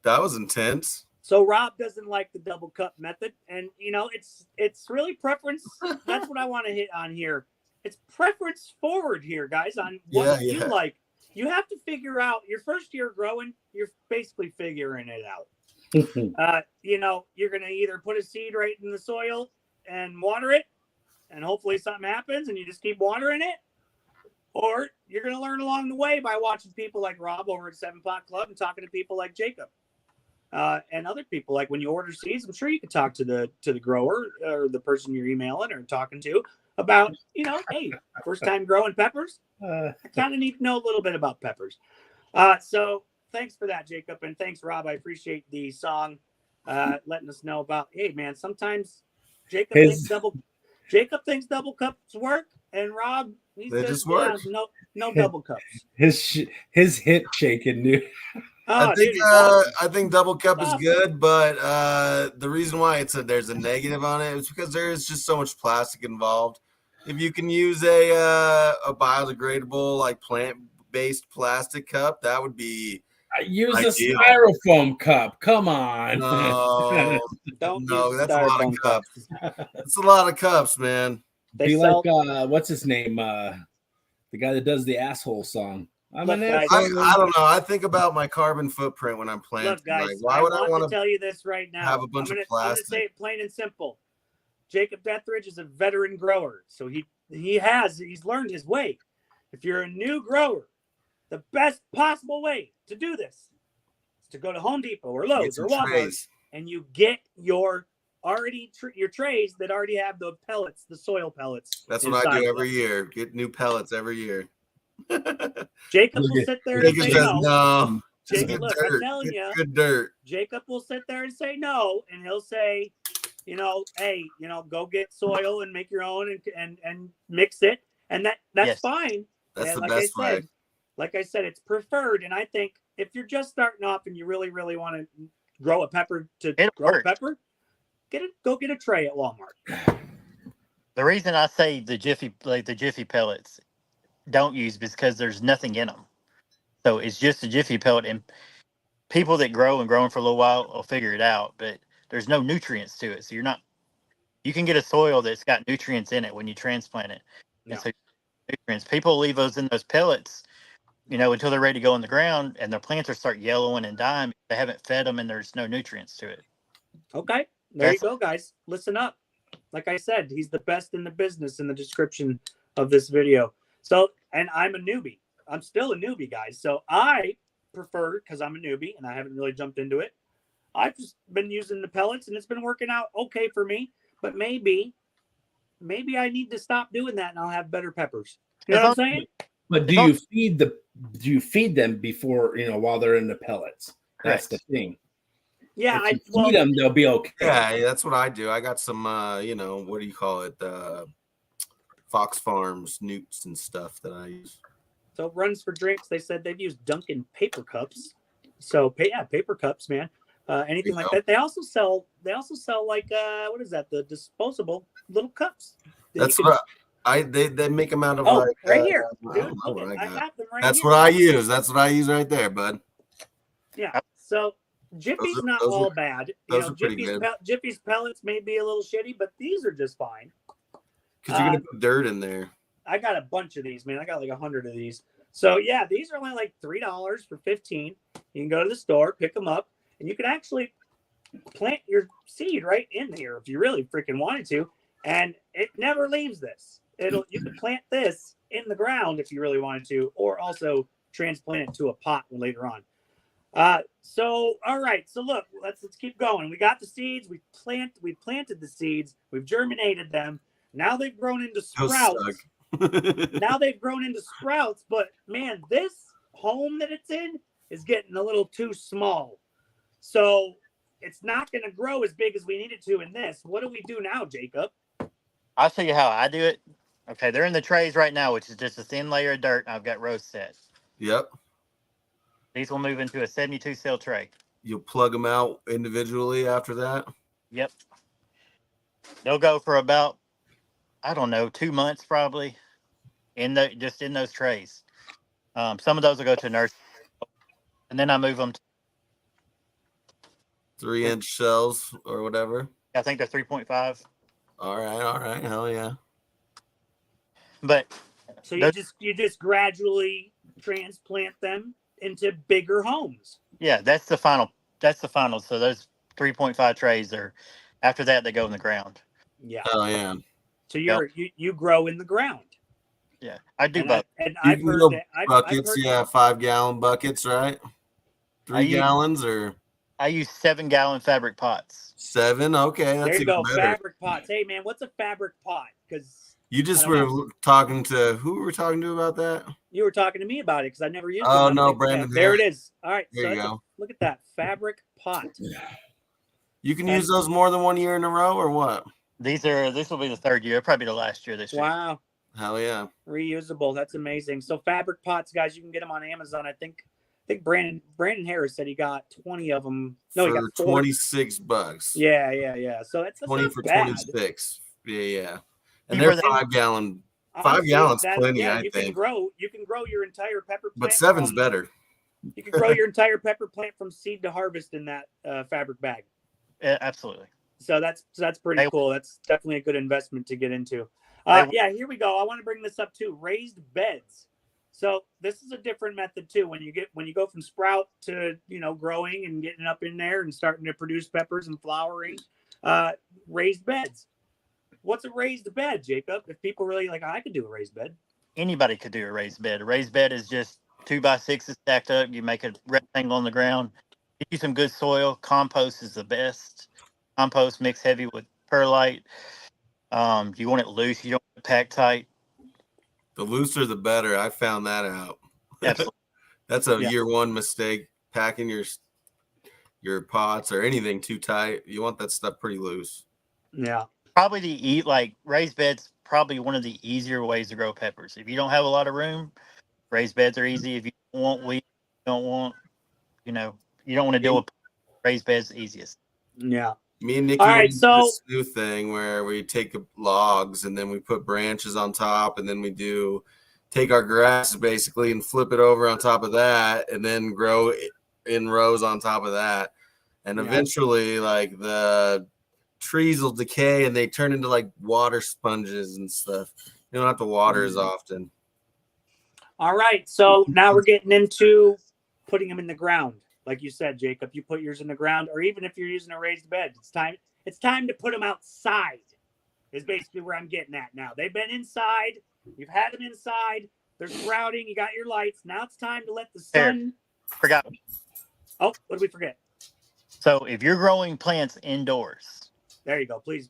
That was intense. So Rob doesn't like the double cup method, and it's really preference. That's what I want to hit on here. It's preference forward here, guys, on what you like. You have to figure out your first year growing. You're basically figuring it out. You're gonna either put a seed right in the soil and water it, and hopefully something happens, and you just keep watering it. Or you're going to learn along the way by watching people like Rob over at 7 Pot Club and talking to people like Jacob and other people. Like when you order seeds, I'm sure you could talk to the grower or the person you're emailing or talking to about, hey, first time growing peppers. I kind of need to know a little bit about peppers. So thanks for that, Jacob, and thanks, Rob. I appreciate the song, letting us know about. Hey, man, sometimes Jacob thinks double cups work, and Rob he They says just work. no double cups. His hip shaking, dude. Oh, dude, he's awesome. I think double cup is Awesome. good, but the reason why there's a negative on it is because there is just so much plastic involved. If you can use a biodegradable, like plant-based plastic cup, that would be Use ideal. a styrofoam cup. Come on. No, Use that's a lot of styrofoam cups. It's a lot of cups, man. They Be sell. like what's his name? The guy that does the asshole song. Look, guys, I don't know. I think about my carbon footprint when I'm planting. Look, guys, like, why would I want to tell you this right now? have a bunch of I'm plastic? gonna say it plain and simple. Jacob Deathridge is a veteran grower, so he's learned his way. If you're a new grower, the best possible way to do this is to go to Home Depot or Lowe's or Walmart, and you get your your trays that already have the pellets, the soil pellets. That's what I do every year. Get new pellets every year. Jacob will sit there and say no. Jacob, look, dirt. I'm telling you, Good dirt. Jacob will sit there and say no, and he'll say, hey, go get soil and make your own and mix it, and that's fine. That's and the best way. Like I said, it's preferred, and I think if you're just starting off and you really, really want to grow a pepper, go get a tray at Walmart. The reason I say the Jiffy pellets don't use because there's nothing in them. So it's just a Jiffy pellet, and people that grow for a little while will figure it out, but there's no nutrients to it. So you can get a soil that's got nutrients in it when you transplant it. Yeah. So nutrients, people leave those in those pellets, until they're ready to go in the ground, and their plants will start yellowing and dying. They haven't fed them, and there's no nutrients to it. Okay. There you go, guys. Listen up. Like I said, he's the best in the business in the description of this video. So, and I'm a newbie. I'm still a newbie, guys. So I prefer, because I'm a newbie and I haven't really jumped into it, I've just been using the pellets and it's been working out okay for me. But maybe I need to stop doing that and I'll have better peppers. You know what I'm saying? But do you feed them before, while they're in the pellets? That's the thing. Yeah, if you feed them, they'll be okay. Yeah, that's what I do. I got some, what do you call it? Fox Farms newts and stuff that I use. So runs for drinks, they said they've used Dunkin' paper cups. So paper cups, man. Anything like that. They also sell like what is that? The disposable little cups. That's what they make them out of right here. I don't know what I got them right That's here. what I use. That's what I use right there, bud. Yeah. So Jiffy's not all bad. Those are pretty good. Jiffy's pellets may be a little shitty, but these are just fine. Because you're gonna put dirt in there. I got a bunch of these, man. I got like 100 of these. So yeah, these are only like $3 for 15. You can go to the store, pick them up, and you can actually plant your seed right in here if you really freaking wanted to. And it never leaves this. You can plant this in the ground if you really wanted to, or also transplant it to a pot later on. So all right. So look, let's keep going. We got the seeds. We planted the seeds. We've germinated them. Now they've grown into sprouts. Now they've grown into sprouts, but man, this home that it's in is getting a little too small. So it's not going to grow as big as we need it to in this. What do we do now, Jacob? I'll show you how I do it. Okay, they're in the trays right now, which is just a thin layer of dirt, and I've got rows set. Yep. These will move into a 72 cell tray. You'll plug them out individually after that? Yep. They'll go for about, 2 months probably in those trays. Some of those will go to nursery, and then I move them to 3-inch shells or whatever. I think they're 3.5. All right. Hell yeah. But so you just gradually transplant them into bigger homes. Yeah, that's the final. So those 3.5 trays are, after that they go in the ground. Yeah. Oh yeah. So you grow in the ground. Yeah, I do both. I've heard that. Buckets, 5-gallon buckets, right? 3 gallons or? I use 7-gallon fabric pots. 7, okay. That's there you go, even better. fabric pots. Hey man, what's a fabric pot? Because You just were talking to who were we talking to about that? You were talking to me about it because I never used it. Oh no, Brandon. There it is. All right, there you go. Look at that fabric pot. You can use those more than 1 year in a row, or what? This will be the third year, probably the last year this year. Wow. Hell yeah. Reusable. That's amazing. So fabric pots, guys, you can get them on Amazon. I think Brandon Harris said he got 20 of them. No, for he got 40. $26. Yeah. So that's 20 for bad. 26. Yeah. And they're 5 gallon. 5 gallons plenty, I think. You can grow your entire pepper plant. But 7's better. You can grow your entire pepper plant from seed to harvest in that fabric bag. Yeah, absolutely. So that's pretty cool. That's definitely a good investment to get into. Yeah, here we go. I want to bring this up too. Raised beds. So this is a different method too. When you go from sprout to growing and getting up in there and starting to produce peppers and flowering, raised beds. What's a raised bed, Jacob? If people really I could do a raised bed. Anybody could do a raised bed. A raised bed is just 2x6s stacked up. You make a rectangle on the ground. Get you some good soil. Compost is the best. Compost mixed heavy with perlite. You want it loose. You don't want it packed tight. The looser the better. I found that out. Absolutely. That's a year one mistake. Packing your pots or anything too tight. You want that stuff pretty loose. Yeah. Probably raised beds. Probably one of the easier ways to grow peppers. If you don't have a lot of room, raised beds are easy. If you don't want weeds, you don't want to deal with raised beds, the easiest. Yeah. Me and Nikki did this new thing where we take logs and then we put branches on top, and then we take our grass basically and flip it over on top of that, and then grow in rows on top of that. And eventually the trees will decay and they turn into water sponges and stuff. You don't have to water as often. All right. So now we're getting into putting them in the ground. Like you said, Jacob, you put yours in the ground, or even if you're using a raised bed, it's time to put them outside is basically where I'm getting at now. They've been inside. You've had them inside. They're sprouting. You got your lights. Now it's time to let the sun. Forgot. Oh, what did we forget? So if you're growing plants indoors. There you go. Please.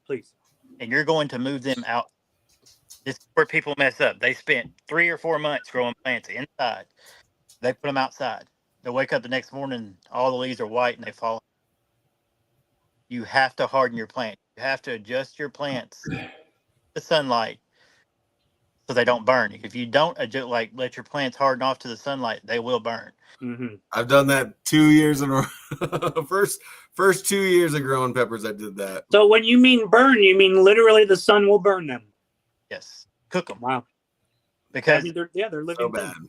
And you're going to move them out. This is where people mess up. They spent 3 or 4 months growing plants inside. They put them outside. They wake up the next morning, all the leaves are white and they fall. You have to harden your plant. You have to adjust your plants to the sunlight so they don't burn. If you don't adjust, let your plants harden off to the sunlight, they will burn. Mm-hmm. I've done that 2 years in a row. First 2 years of growing peppers, I did that. So when you mean burn, you mean literally the sun will burn them? Yes. Cook them. Wow. Because they're living so bad. things.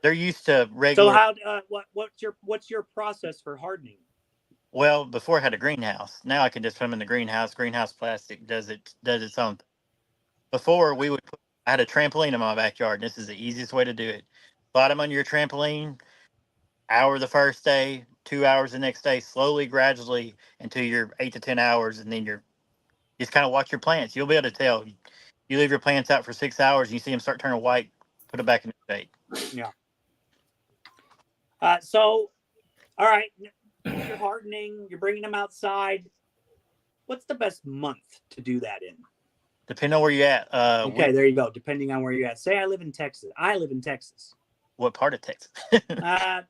They're used to regular. So what's your process for hardening? Well, before I had a greenhouse. Now I can just put them in the greenhouse. Greenhouse plastic does its own thing. Before I had a trampoline in my backyard. And this is the easiest way to do it. Slide them on your trampoline. Hour the first day, 2 hours the next day, slowly, gradually until you're 8 to 10 hours, and then you just kind of watch your plants. You'll be able to tell. You leave your plants out for 6 hours, and you see them start turning white. Put it back in the shade. Yeah. So, all right, you're hardening, you're bringing them outside. What's the best month to do that in? Depending on where you're at. Okay, there you go. Depending on where you're at. Say I live in Texas. What part of Texas?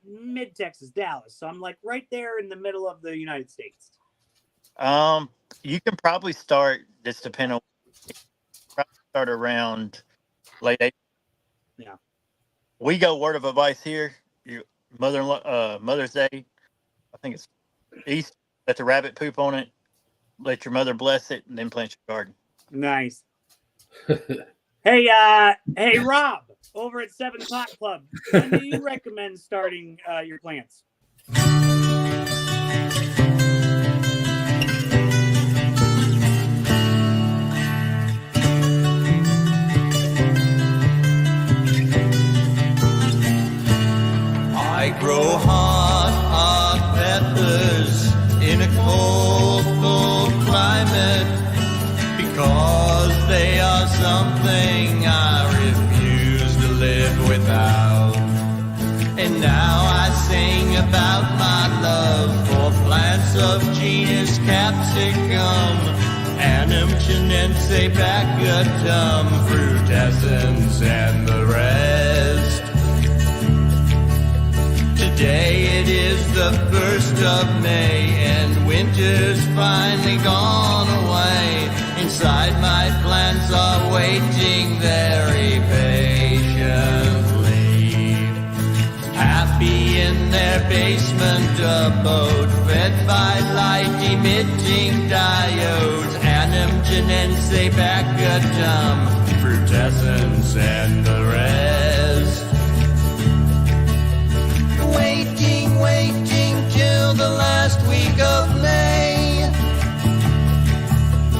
Mid Texas, Dallas. So I'm right there in the middle of the United States. You can probably start, just depending on, start around late April. Yeah. We go word of advice here. Mother's Day, I think it's East. Let the rabbit poop on it. Let your mother bless it, and then plant your garden. Nice. Hey, Rob, over at 7 Pot Club, when do you recommend starting your plants? I grow hot peppers in a cold, cold climate because they are something I refuse to live without. And now I sing about my love for plants of genus Capsicum and am Chinense, Baccatum, Frutescens, and the rest. Today it is the 1st of May, and winter's finally gone away. Inside my plants are waiting very patiently, happy in their basement abode, fed by light-emitting diodes, Annum, Chinense, Baccatum, Frutescens, and the rest. Waiting till the last week of May.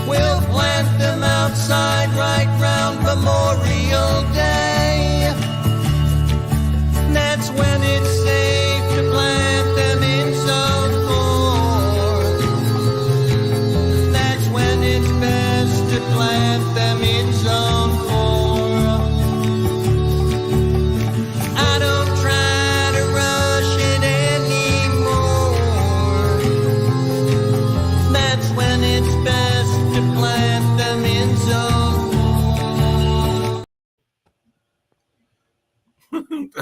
We'll plant them outside right round Memorial Day. That's when it's safe to plant them in Zone 4. That's when it's best to plant them in Zone 4. I don't try to rush it anymore. That's when it's best to plant them in Zone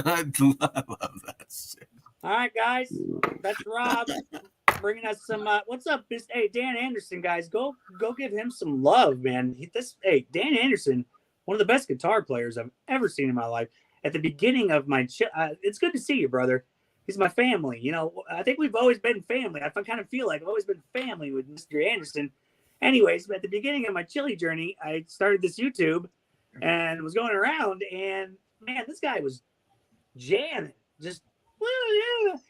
4. I love that shit. All right, guys, that's Rob bringing us some. What's up, hey Dan Anderson, guys? Go give him some love, man. Dan Anderson, one of the best guitar players I've ever seen in my life. At the beginning of my, it's good to see you, brother. He's my family. You know, I think we've always been family. I kind of feel like I've always been family with Mr. Anderson. Anyways, at the beginning of my chili journey, I started this YouTube and was going around, and man, this guy was jamming, just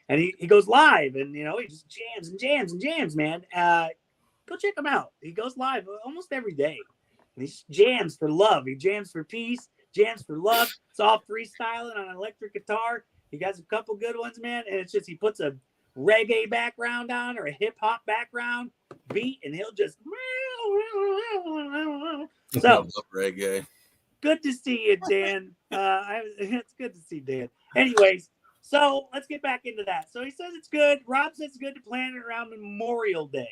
and he goes live, and you know, he just jams and jams and jams, man. Go check him out. He goes live almost every day, and he jams for love. He jams for peace, jams for love. It's all freestyling on an electric guitar. He got a couple good ones, man, and it's just he puts a reggae background on or a hip hop background beat, and he'll just so I love reggae. good to see you, Dan. It's good to see Dan. Anyways, so let's get back into that. So he says it's good. Rob says it's good to plan it around Memorial Day.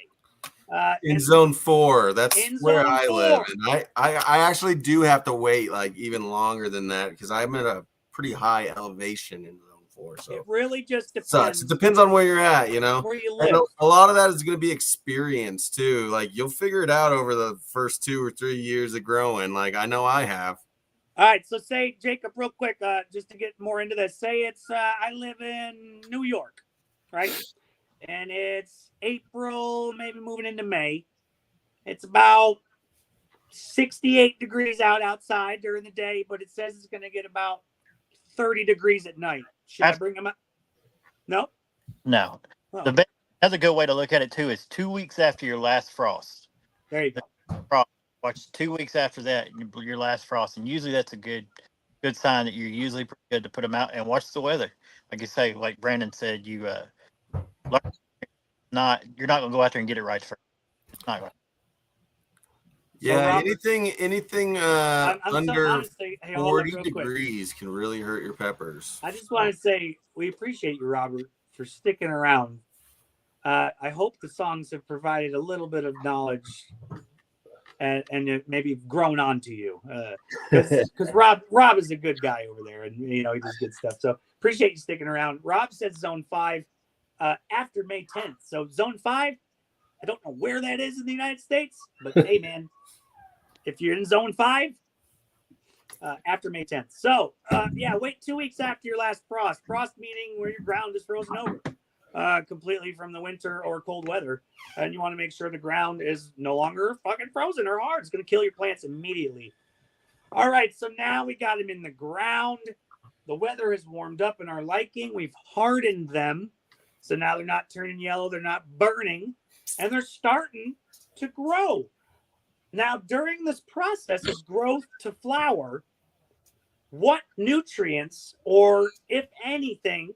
In Zone 4, that's where Zone I 4. live, and I actually do have to wait like even longer than that because I'm at a pretty high elevation in Zone 4. So it really just depends. sucks. It depends on where you're at, you know. Where you live. And a lot of that is going to be experience too. Like you'll figure it out over the first 2 or 3 years of growing. Like I know I have. All right, so say, Jacob, real quick, just to get more into this, say it's, I live in New York, right? And it's April, maybe moving into May. It's about 68 degrees outside during the day, but it says it's going to get about 30 degrees at night. Should I bring them up? No? No. Oh. Another good way to look at it, too, is 2 weeks after your last frost. There you go. Watch 2 weeks after that, your last frost, and usually that's a good sign that you're usually pretty good to put them out. And watch the weather. Like you say, like Brandon said, you're not gonna go out there and get it right first. It's not right. Yeah, So anything I'm under honestly, hey, hold on 40 real quick. degrees can really hurt your peppers. I just want to say we appreciate you, Robert, for sticking around. I hope the songs have provided a little bit of knowledge and it maybe grown onto you. Because Rob is a good guy over there, and you know he does good stuff. So appreciate you sticking around. Rob said Zone 5 after May 10th. So Zone 5, I don't know where that is in the United States, but hey, man, if you're in Zone 5, after May 10th. So, yeah, wait 2 weeks after your last frost. Frost meaning where your ground is frozen over completely from the winter or cold weather. And you want to make sure the ground is no longer fucking frozen or hard. It's going to kill your plants immediately. All right, so now we got them in the ground. The weather has warmed up in our liking. We've hardened them. So now they're not turning yellow. They're not burning. And they're starting to grow. Now, during this process of growth to flower, what nutrients, or if anything,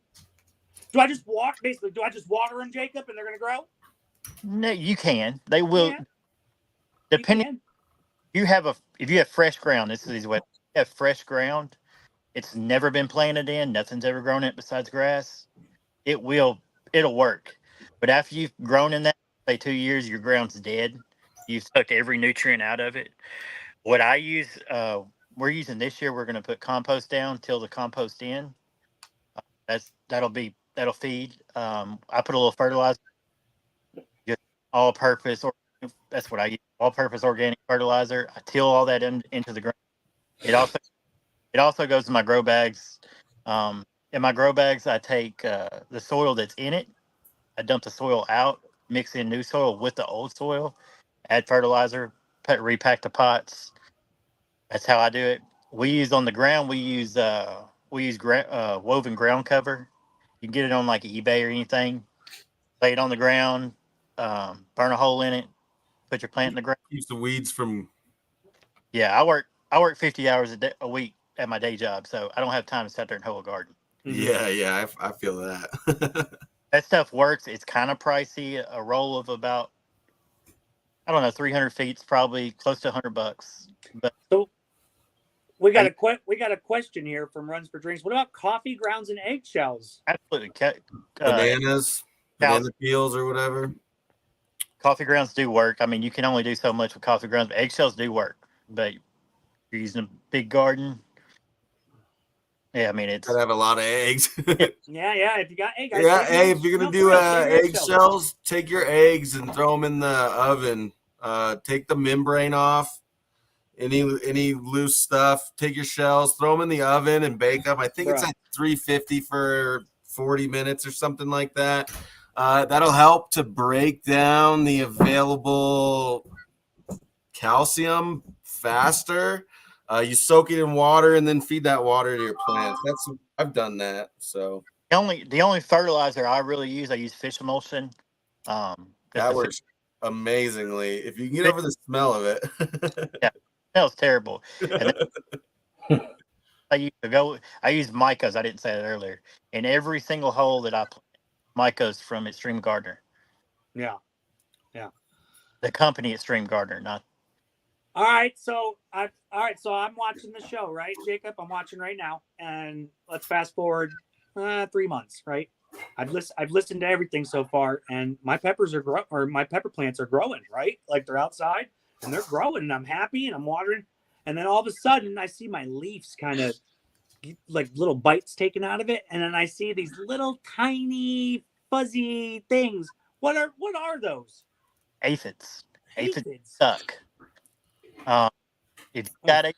do I just water them, Jacob, and they're going to grow? No, you can. They will. Yeah. Depending, if you have fresh ground, this is what you have fresh ground. It's never been planted in. Nothing's ever grown in it besides grass. It'll work. But after you've grown in that, say 2 years, your ground's dead. You suck every nutrient out of it. What I use, we're using this year. We're going to put compost down, till the compost in. That'll feed. I put a little fertilizer, just all-purpose. Or that's what I use. All-purpose organic fertilizer. I till all that into the ground. It also goes in my grow bags. In my grow bags, I take the soil that's in it. I dump the soil out, mix in new soil with the old soil, add fertilizer, repack the pots. That's how I do it. We use on the ground. We use woven ground cover. You can get it on like eBay or anything. Lay it on the ground, burn a hole in it, put your plant in the ground. Keeps the weeds from. Yeah, I work 50 hours a week at my day job, so I don't have time to sit there and hoe a garden. Yeah, I feel that. That stuff works. It's kind of pricey. A roll of about, I don't know, 300 feet is probably close to $100. But so we got a question here from Runs for Drinks. What about coffee grounds and eggshells? Absolutely. Banana peels or whatever. Coffee grounds do work. I mean, you can only do so much with coffee grounds, but eggshells do work. But you're using a big garden. Yeah, I mean, it's gotta have a lot of eggs. yeah. If you got egg, hey, if you're gonna do eggshells, take your eggs and throw them in the oven. Take the membrane off, any loose stuff. Take your shells, throw them in the oven, and bake them. I think it's at 350 for 40 minutes or something like that. That'll help to break down the available calcium faster. You soak it in water and then feed that water to your plants. I've done that. So the only fertilizer I really use, I use fish emulsion. That works amazingly. If you can get over the smell of it. Yeah, it smells terrible. And then I use Micos. I didn't say that earlier. In every single hole that I plant, Micos from Extreme Gardener. Yeah. The company Extreme Gardener, not. All right, so I'm watching the show, right, Jacob? I'm watching right now, and let's fast forward 3 months, right? I've listened to everything so far, and my peppers my pepper plants are growing, right? Like they're outside and they're growing, and I'm happy and I'm watering, and then all of a sudden I see my leaves kind of like little bites taken out of it, and then I see these little tiny fuzzy things. What are those? Aphids. Aphids suck. If you got it,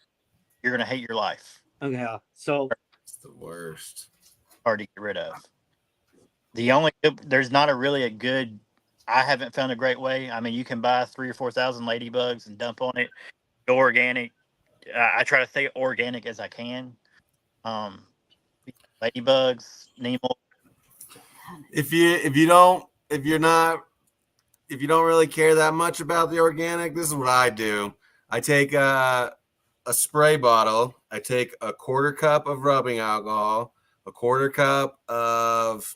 you're gonna hate your life. Okay, so it's the worst. Hard to get rid of. There's not a good. I haven't found a great way. I mean, you can buy 3,000 or 4,000 ladybugs and dump on it. Organic. I try to stay organic as I can. Ladybugs, neem oil. If you don't really care that much about the organic, this is what I do. I take a spray bottle. I take a quarter cup of rubbing alcohol, a quarter cup of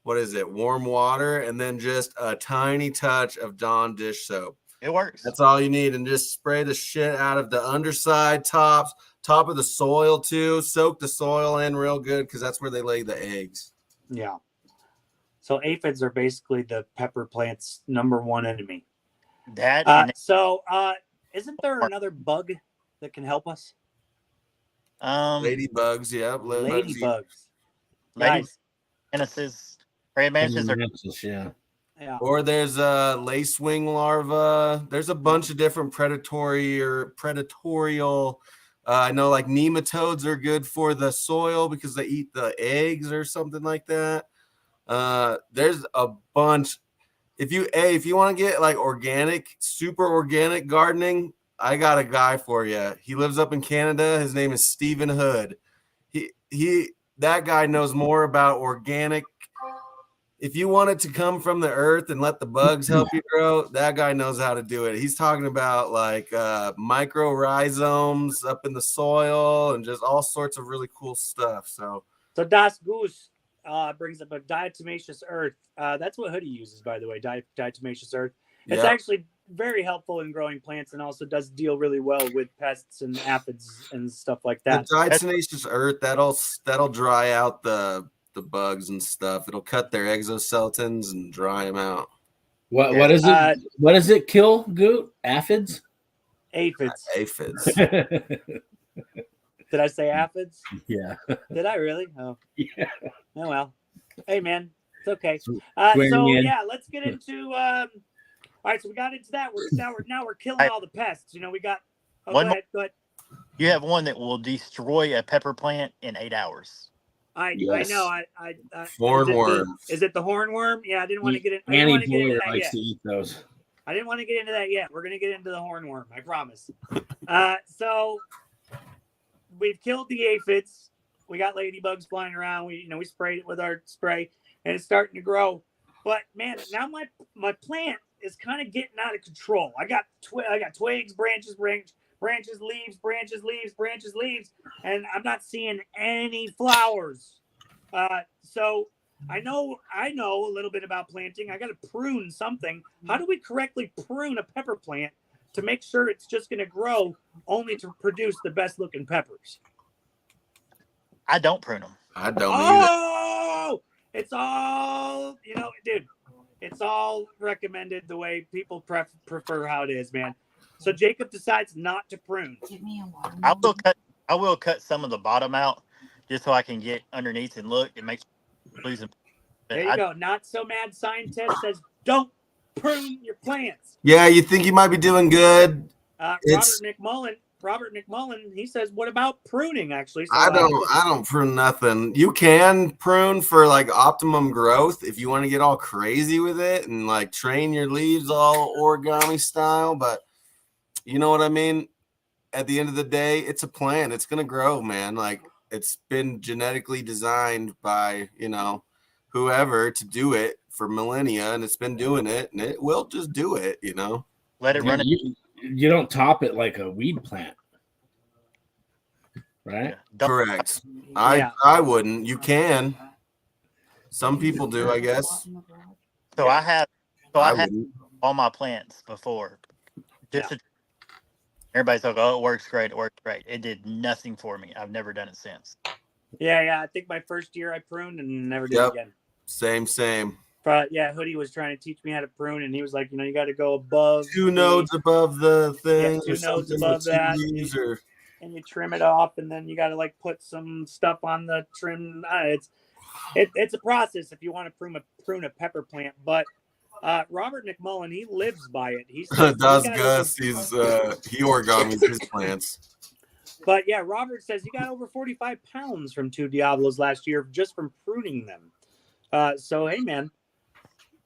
warm water, and then just a tiny touch of Dawn dish soap. It works. That's all you need, and just spray the shit out of the underside, top of the soil too. Soak the soil in real good because that's where they lay the eggs. Yeah. So aphids are basically the pepper plant's number one enemy. Isn't there another bug that can help us? Ladybugs, yeah. Ladybugs. Yeah. Or there's a lacewing larva. There's a bunch of different predatorial. I know like nematodes are good for the soil because they eat the eggs or something like that. There's a bunch. If you want to get like organic, super organic gardening, I got a guy for you. He lives up in Canada. His name is Stephen Hood. That guy knows more about organic. If you want it to come from the earth and let the bugs help you grow, that guy knows how to do it. He's talking about like microrhizomes up in the soil and just all sorts of really cool stuff. So Das Goose brings up a diatomaceous earth. That's what Hoodie uses, by the way, diatomaceous earth. It's actually very helpful in growing plants and also does deal really well with pests and aphids and stuff like that. The diatomaceous earth, that'll dry out the bugs and stuff. It'll cut their exoskeletons and dry them out. What is it? What does it kill, Goot? Aphids? Aphids. Aphids. Did I say aphids? Yeah. Did I really? Oh. Yeah. Oh well. Hey man, it's okay. So in. yeah, let's get into all right, so we got into that. We're killing all the pests. You know, we got One go ahead. You have one that will destroy a pepper plant in 8 hours. I know. I Hornworm. Is it the hornworm? Yeah, I didn't want to get in. I didn't Annie want to get into Boyer that likes yet. to eat those. I didn't want to get into that yet. We're gonna get into the hornworm. I promise. So we've killed the aphids. We got ladybugs flying around. We sprayed it with our spray, and it's starting to grow. But man, now my plant is kind of getting out of control. I got twigs, branches, leaves, and I'm not seeing any flowers. So I know a little bit about planting. I got to prune something. How do we correctly prune a pepper plant to make sure it's just going to grow only to produce the best looking peppers? I don't prune them. I don't either. Oh, it's all, dude, it's all recommended the way people prefer how it is, man. So Jacob decides not to prune. Give me a water. I will cut some of the bottom out just so I can get underneath and look. It makes losing. There you go. Not so mad scientist says don't prune your plants. Yeah, you think you might be doing good. Robert McMullen, he says, what about pruning, actually? So, I don't prune nothing. You can prune for like optimum growth if you want to get all crazy with it and like train your leaves all origami style, but you know what I mean? At the end of the day, it's a plant. It's going to grow, man. Like it's been genetically designed by, whoever to do it for millennia, and it's been doing it, and it will just do it, Let it run. You don't top it like a weed plant, right? Yeah. Correct. I wouldn't. You can. Some people do, I guess. So I have wouldn't. all my plants before. Everybody's like, "Oh, it works great. It works great." It did nothing for me. I've never done it since. Yeah. I think my first year I pruned and never did it again. Same. But yeah, Hoodie was trying to teach me how to prune, and he was like, you got to go above 2 nodes above the thing. Yeah, 2 nodes above that. And you trim it off, and then you got to like put some stuff on the trim. It's a process if you want to prune a pepper plant. But Robert McMullen, he lives by it. He says, does Gus. He origamis his plants. But yeah, Robert says you got over 45 pounds from 2 Diablos last year just from pruning them. So hey, man.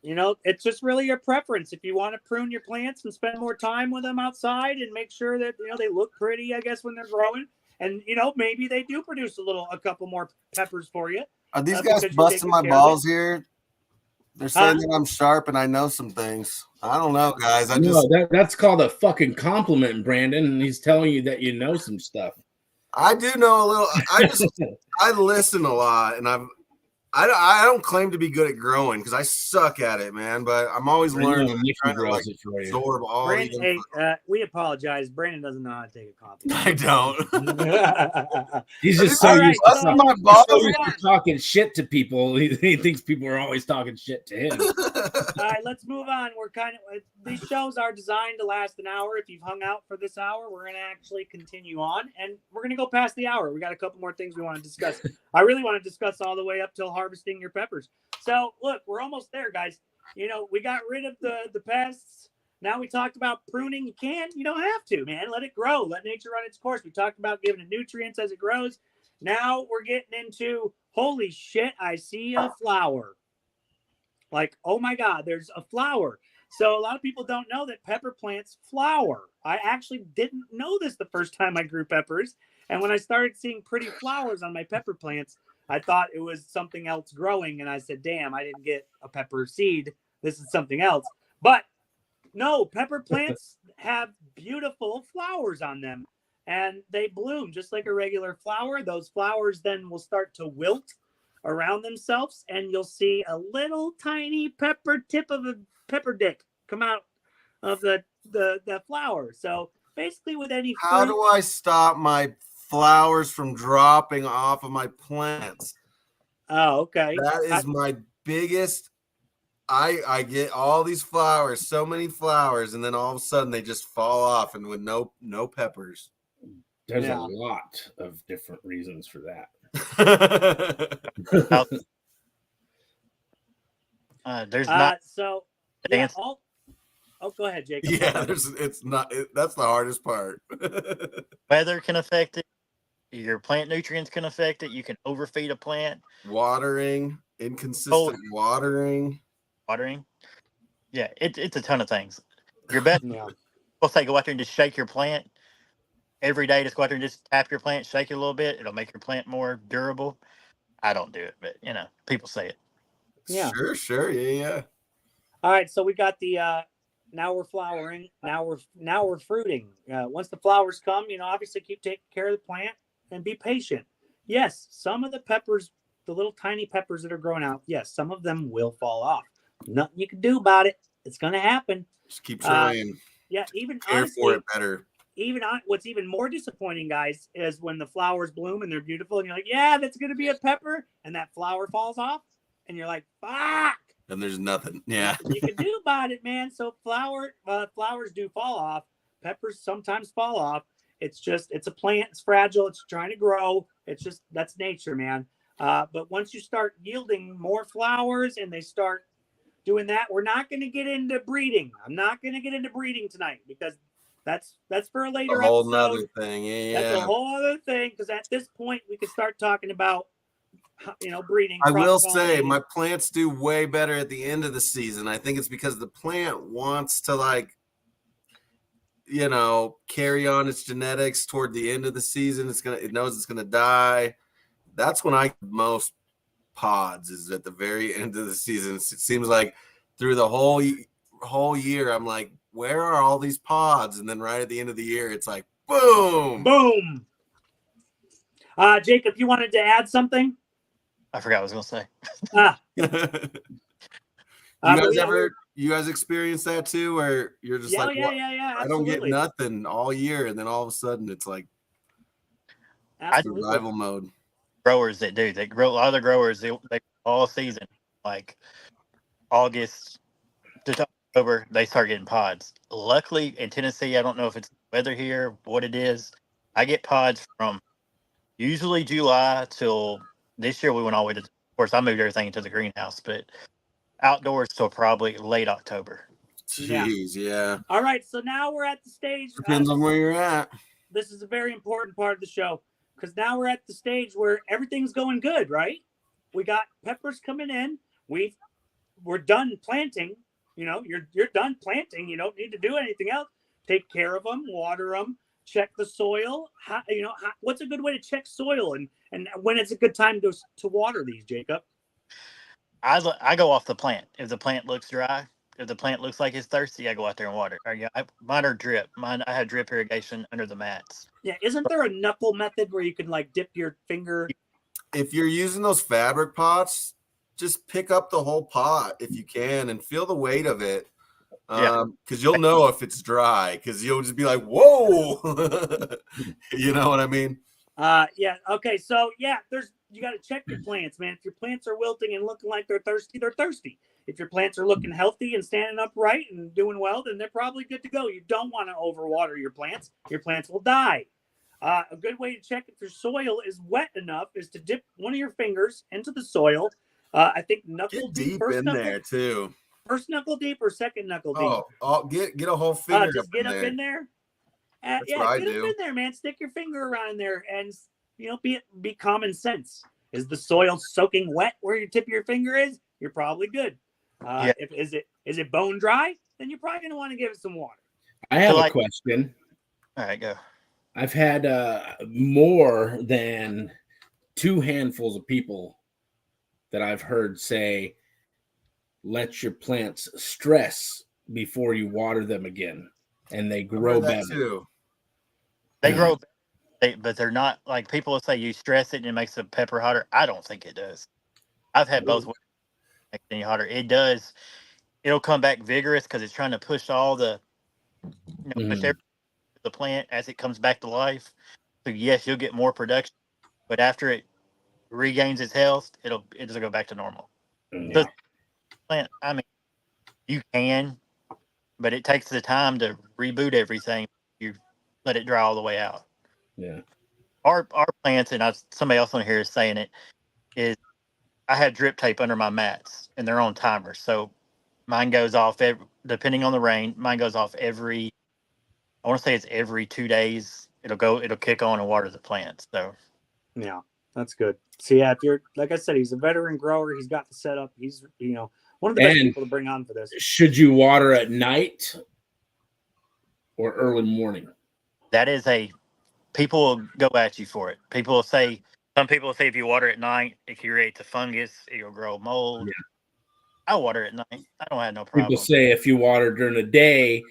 It's just really your preference. If you want to prune your plants and spend more time with them outside and make sure that, they look pretty, I guess, when they're growing. And, maybe they do produce a couple more peppers for you. Are these guys busting my balls here? They're saying that I'm sharp and I know some things. I don't know, guys. That's called a fucking compliment, Brandon. And he's telling you that you know some stuff. I do know a little. I listen a lot, and I don't claim to be good at growing because I suck at it, man. But I'm always learning. Trying to absorb all. Brandon, we apologize. Brandon doesn't know how to take a compliment. I don't. He's just so used to talking shit to people. He thinks people are always talking shit to him. All right, let's move on. These shows are designed to last an hour. If you've hung out for this hour, we're going to actually continue on, and we're going to go past the hour. We got a couple more things we want to discuss. I really want to discuss all the way up till harvesting your peppers. So look, we're almost there, guys. We got rid of the pests. Now we talked about pruning. You don't have to, man. Let it grow. Let nature run its course. We talked about giving it nutrients as it grows. Now we're getting into, holy shit, I see a flower. Like, oh my God, there's a flower. So a lot of people don't know that pepper plants flower. I actually didn't know this the first time I grew peppers. And when I started seeing pretty flowers on my pepper plants, I thought it was something else growing. And I said, damn, I didn't get a pepper seed. This is something else. But no, pepper plants have beautiful flowers on them. And they bloom just like a regular flower. Those flowers then will start to wilt around themselves. And you'll see a little tiny tip of a pepper dick come out of the flower. So basically with any fruit, how do I stop my flowers from dropping off of my plants? Oh, okay. That is my biggest I get all these flowers, so many flowers, and then all of a sudden they just fall off, and with no peppers. There's Yeah. a lot of different reasons for that. There's not so the yeah. answer. Go ahead, Jacob. Yeah, that's the hardest part. Weather can affect it. Your plant nutrients can affect it. You can overfeed a plant. Watering, inconsistent watering. Yeah, it's a ton of things. Your best, we'll say, go out there and just shake your plant every day. Just go out there and just tap your plant, shake it a little bit. It'll make your plant more durable. I don't do it, but people say it. Yeah. Sure. Yeah. All right, so we got the now we're flowering. Now we're fruiting. Once the flowers come, obviously keep taking care of the plant and be patient. Yes, some of the peppers, the little tiny peppers that are growing out, yes, some of them will fall off. Nothing you can do about it. It's going to happen. Just keep trying. Yeah, even care honestly, for it better. What's even more disappointing, guys, is when the flowers bloom and they're beautiful, and you're like, yeah, that's going to be a pepper, and that flower falls off, and you're like, fuck. And there's nothing. Yeah. Nothing you can do about it, man. So flowers do fall off. Peppers sometimes fall off. It's a plant. It's fragile. It's trying to grow. That's nature, man. But once you start yielding more flowers and they start doing that, we're not going to get into breeding. I'm not going to get into breeding tonight because that's for a later a whole episode. Nother thing. Yeah. That's a whole other thing because at this point we can start talking about breeding. I will say my plants do way better at the end of the season. I think it's because the plant wants to carry on its genetics toward the end of the season. It knows it's gonna die. That's when I get most pods, is at the very end of the season. It seems like through the whole year, I'm like, where are all these pods? And then right at the end of the year, it's like, boom. Jacob, you wanted to add something? I forgot what I was going to say. You guys experience that too, where you're just yeah, I don't get nothing all year, and then all of a sudden it's like survival mode. Growers that do, they grow. A lot of the growers they all season, like August to October, they start getting pods. Luckily in Tennessee, I don't know if it's weather here, what it is. I get pods from usually July till. This year we went all the way to, of course, I moved everything into the greenhouse, but outdoors till probably late October. Jeez, yeah. All right, so now we're at the stage. Depends on where you're at. This is a very important part of the show because now we're at the stage where everything's going good, right? We got peppers coming in. We're done planting. You're done planting. You don't need to do anything else. Take care of them, water them. Check the soil. What's a good way to check soil, and when is a good time to water these, Jacob? I go off the plant. If the plant looks dry, if the plant looks like it's thirsty, I go out there and water. Mine are drip. I have drip irrigation under the mats. Yeah, isn't there a knuckle method where you can dip your finger? If you're using those fabric pots, just pick up the whole pot if you can and feel the weight of it. Because you'll know if it's dry, because you'll just be like, whoa. You know what I mean? Yeah. Okay. So you got to check your plants, man. If your plants are wilting and looking like they're thirsty, they're thirsty. If your plants are looking healthy and standing upright and doing well, then they're probably good to go. You don't want to overwater your plants. Your plants will die. A good way to check if your soil is wet enough is to dip one of your fingers into the soil. I think knuckle deep in there too. First knuckle deep or second knuckle deep? Get a whole finger. Just get up in there. That's get what I up do. in there, man. Stick your finger around there, and be common sense. Is the soil soaking wet where your tip of your finger is? You're probably good. Is it bone dry? Then you're probably gonna want to give it some water. I have a question. All right, go. I've had more than 2 handfuls of people that I've heard say, let your plants stress before you water them again, and they grow better. Too. They grow, but they're not like people will say you stress it and it makes the pepper hotter. I don't think it does. I've had both ways make it any hotter. It does. It'll come back vigorous because it's trying to push all the, push the plant as it comes back to life. So yes, you'll get more production, but after it regains its health, it'll go back to normal. Yeah. Plant. I mean, You can, but it takes the time to reboot everything. You let it dry all the way out. Yeah. Our plants, and somebody else on here is saying it, is I had drip tape under my mats, and they're on timers. So mine goes off depending on the rain. Mine goes off I want to say it's every 2 days. It'll kick on and water the plants. So Yeah, that's good. So yeah, if you're like I said, he's a veteran grower. He's got the setup. He's one of the best people to bring on for this. Should you water at night or early morning? that is people will go at you for it. Some people will say if you water at night, it creates a fungus, it'll grow mold. Yeah. I water at night. I don't have no problem. People say if you water during the day,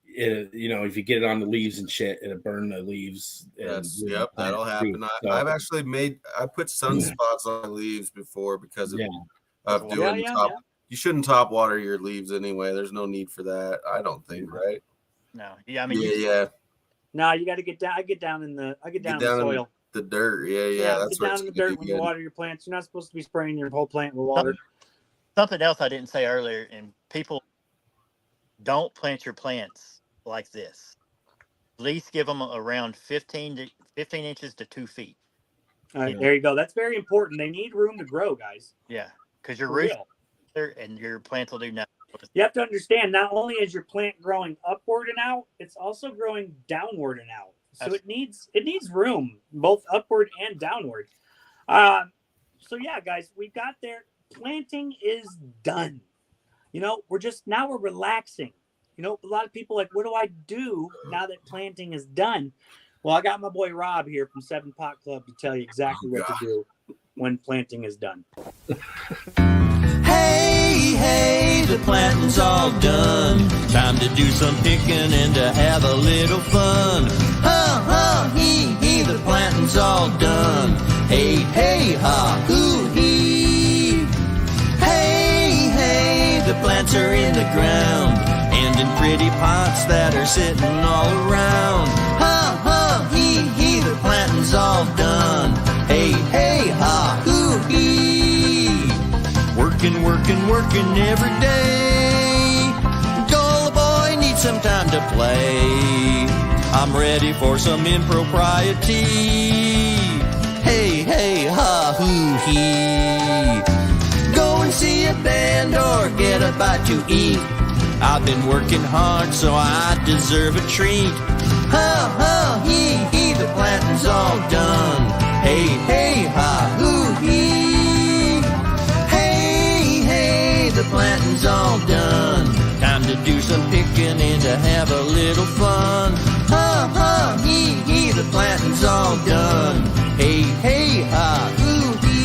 if you get it on the leaves and shit, it'll burn the leaves. Yep, that'll happen. I've actually I put sunspots on my leaves before because of doing top. You shouldn't top water your leaves anyway. There's no need for that. I don't think, right? No. Yeah, I mean, No, you got to get down. I get down in the soil. The dirt. Yeah. That's get down in the dirt when you water your plants. You're not supposed to be spraying your whole plant with water. Something else I didn't say earlier, and people don't plant your plants like this. At least give them around 15 inches to 2 feet. All right, there you go. That's very important. They need room to grow, guys. Yeah, because your roots there and your plants will do nothing. You have to understand, not only is your plant growing upward and out, it's also growing downward and out. So it needs room, both upward and downward. So yeah, guys, we got there. Planting is done. We're relaxing. A lot of people like, what do I do now that planting is done? Well, I got my boy Rob here from 7 Pot Club to tell you exactly what to do when planting is done. Hey, the planting's all done. Time to do some picking and to have a little fun. He, the planting's all done. Hey, ha, hoo, hee. Hey, the plants are in the ground and in pretty pots that are sitting all around. He, the planting's all done. Hey, ha, hoo, hee. Working every day. Goal boy needs some time to play. I'm ready for some impropriety. Hey, ha, hoo, hee. Go and see a band or get a bite to eat. I've been working hard, so I deserve a treat. He, the planting's all done. Hey, ha, hoo, hee. Hey, the planting's all done. Time to do some picking and to have a little fun. He, the planting's all done. Hey, ha, hoo, hee.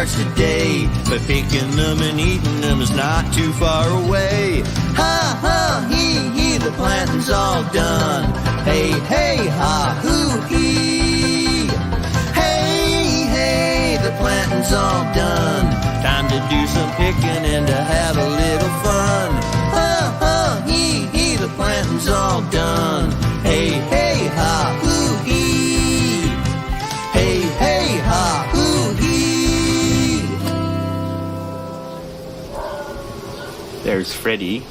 Today, but picking them and eating them is not too far away. He, the planting's all done. Hey, ha, hoo, hee. Hey, the planting's all done. Time to do some picking and to have a little fun. He, the planting's all done. Hey, ha, hoo, hee. Hey, ha, hoo, hee. There's Freddie.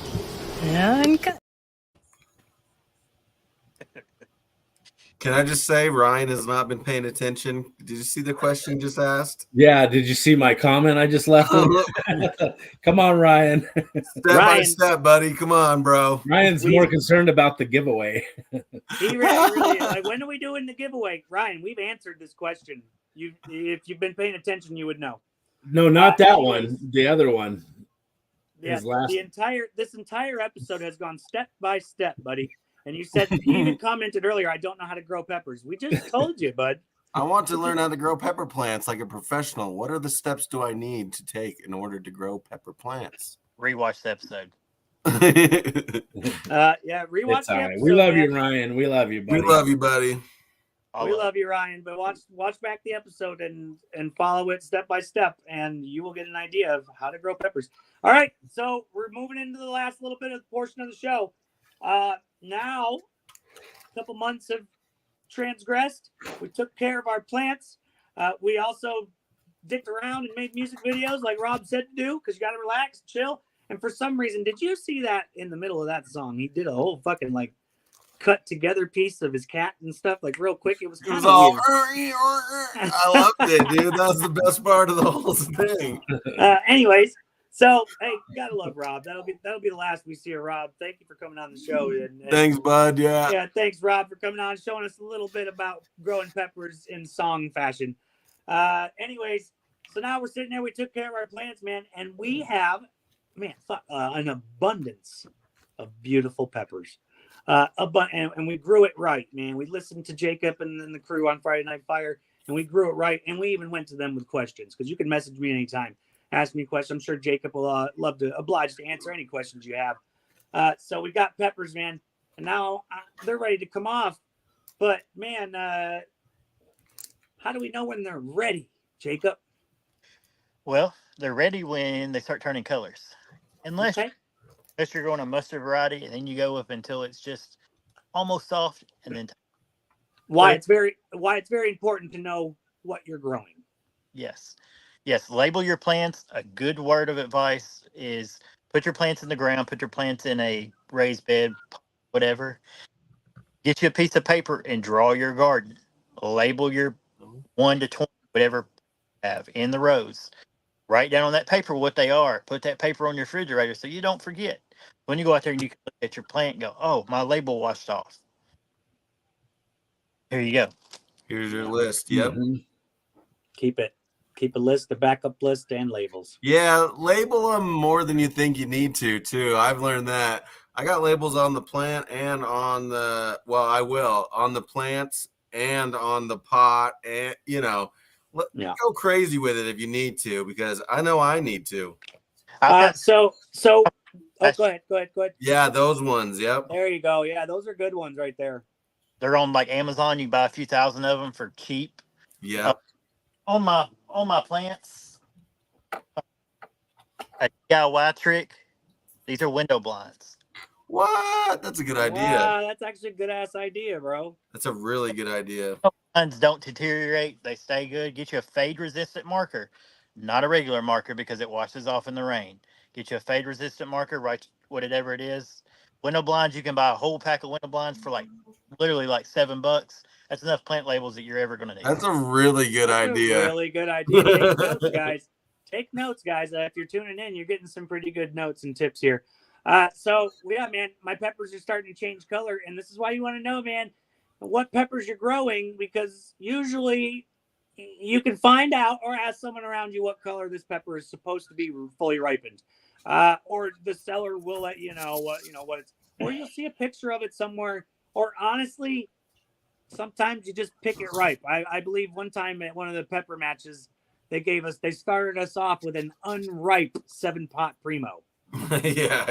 Can I just say Ryan has not been paying attention? Did you see the question just asked? Yeah. Did you see my comment I just left? Come on, Ryan. Step by step, buddy. Come on, bro. Ryan's more concerned about the giveaway. He really is. Like, when are we doing the giveaway? Ryan, we've answered this question. If you've been paying attention, you would know. No, not that anyways. one. The other one. Yeah, His last. this entire episode has gone step by step, buddy. And you said you even commented earlier, I don't know how to grow peppers. We just told you, bud. I want to learn how to grow pepper plants like a professional. What are the steps do I need to take in order to grow pepper plants? Rewatch the episode. Yeah, rewatch It's the all right. episode. We love man. you, Ryan. We love you, buddy. We love you, buddy. We love you, Ryan. But watch back the episode and follow it step by step, and you will get an idea of how to grow peppers. All right, so we're moving into the last little bit of the portion of the show. Now, a couple months have transgressed. We took care of our plants. We also dicked around and made music videos like Rob said to do, because you got to relax, chill. And for some reason, did you see that in the middle of that song? He did a whole fucking like cut together piece of his cat and stuff like real quick. It was kind of all, weird. I loved it, dude. That was the best part of the whole thing. Anyways, so hey, you gotta love Rob. That'll be the last we see of Rob. Thank you for coming on the show. And Thanks, bud. Yeah, thanks, Rob, for coming on and showing us a little bit about growing peppers in song fashion. Anyways, so now we're sitting there. We took care of our plants, man, and we have, an abundance of beautiful peppers. And we grew it right, man. We listened to Jacob and then the crew on Friday Night Fire, and we grew it right. And we even went to them with questions, because you can message me anytime, ask me questions. I'm sure Jacob will love to oblige to answer any questions you have. So we got peppers, man, and now they're ready to come off. But man, how do we know when they're ready, Jacob? Well, they're ready when they start turning colors. Unless you're going a mustard variety, and then you go up until it's just almost soft, and then why it's very important to know what you're growing. Yes, label your plants. A good word of advice is put your plants in the ground, put your plants in a raised bed, whatever. Get you a piece of paper and draw your garden. Label your 1 to 20, whatever you have in the rows. Write down on that paper what they are. Put that paper on your refrigerator so you don't forget. When you go out there and you can look at your plant and go, oh, my label washed off. Here you go. Here's your list. Yep. Mm-hmm. Keep a list, a backup list, and labels. Yeah, label them more than you think you need to, too. I've learned that. I got labels on the plant and on the, on the plants and on the pot. And, go crazy with it if you need to, because I know I need to. Go ahead. Yeah, those ones. Yep. There you go. Yeah, those are good ones right there. They're on like Amazon. You buy a few thousand of them for cheap. Yeah. On my plants, a DIY trick. These are window blinds. What? That's a good idea. Wow, that's actually a good ass idea, bro. That's a really good idea. Blinds don't deteriorate. They stay good. Get you a fade resistant marker, not a regular marker because it washes off in the rain. Get you a fade resistant marker, write whatever it is. Window blinds, you can buy a whole pack of window blinds for literally $7. That's enough plant labels that you're ever going to need. That's a really good idea. Really good idea. Take notes, guys. Take notes, guys. If you're tuning in, you're getting some pretty good notes and tips here. So man, my peppers are starting to change color, and this is why you want to know, man, what peppers you're growing, because usually you can find out or ask someone around you what color this pepper is supposed to be fully ripened, or the seller will let you know what it's, or you'll see a picture of it somewhere, or honestly, sometimes you just pick it ripe. I believe one time at one of the pepper matches, they started us off with an unripe 7-pot primo. yeah.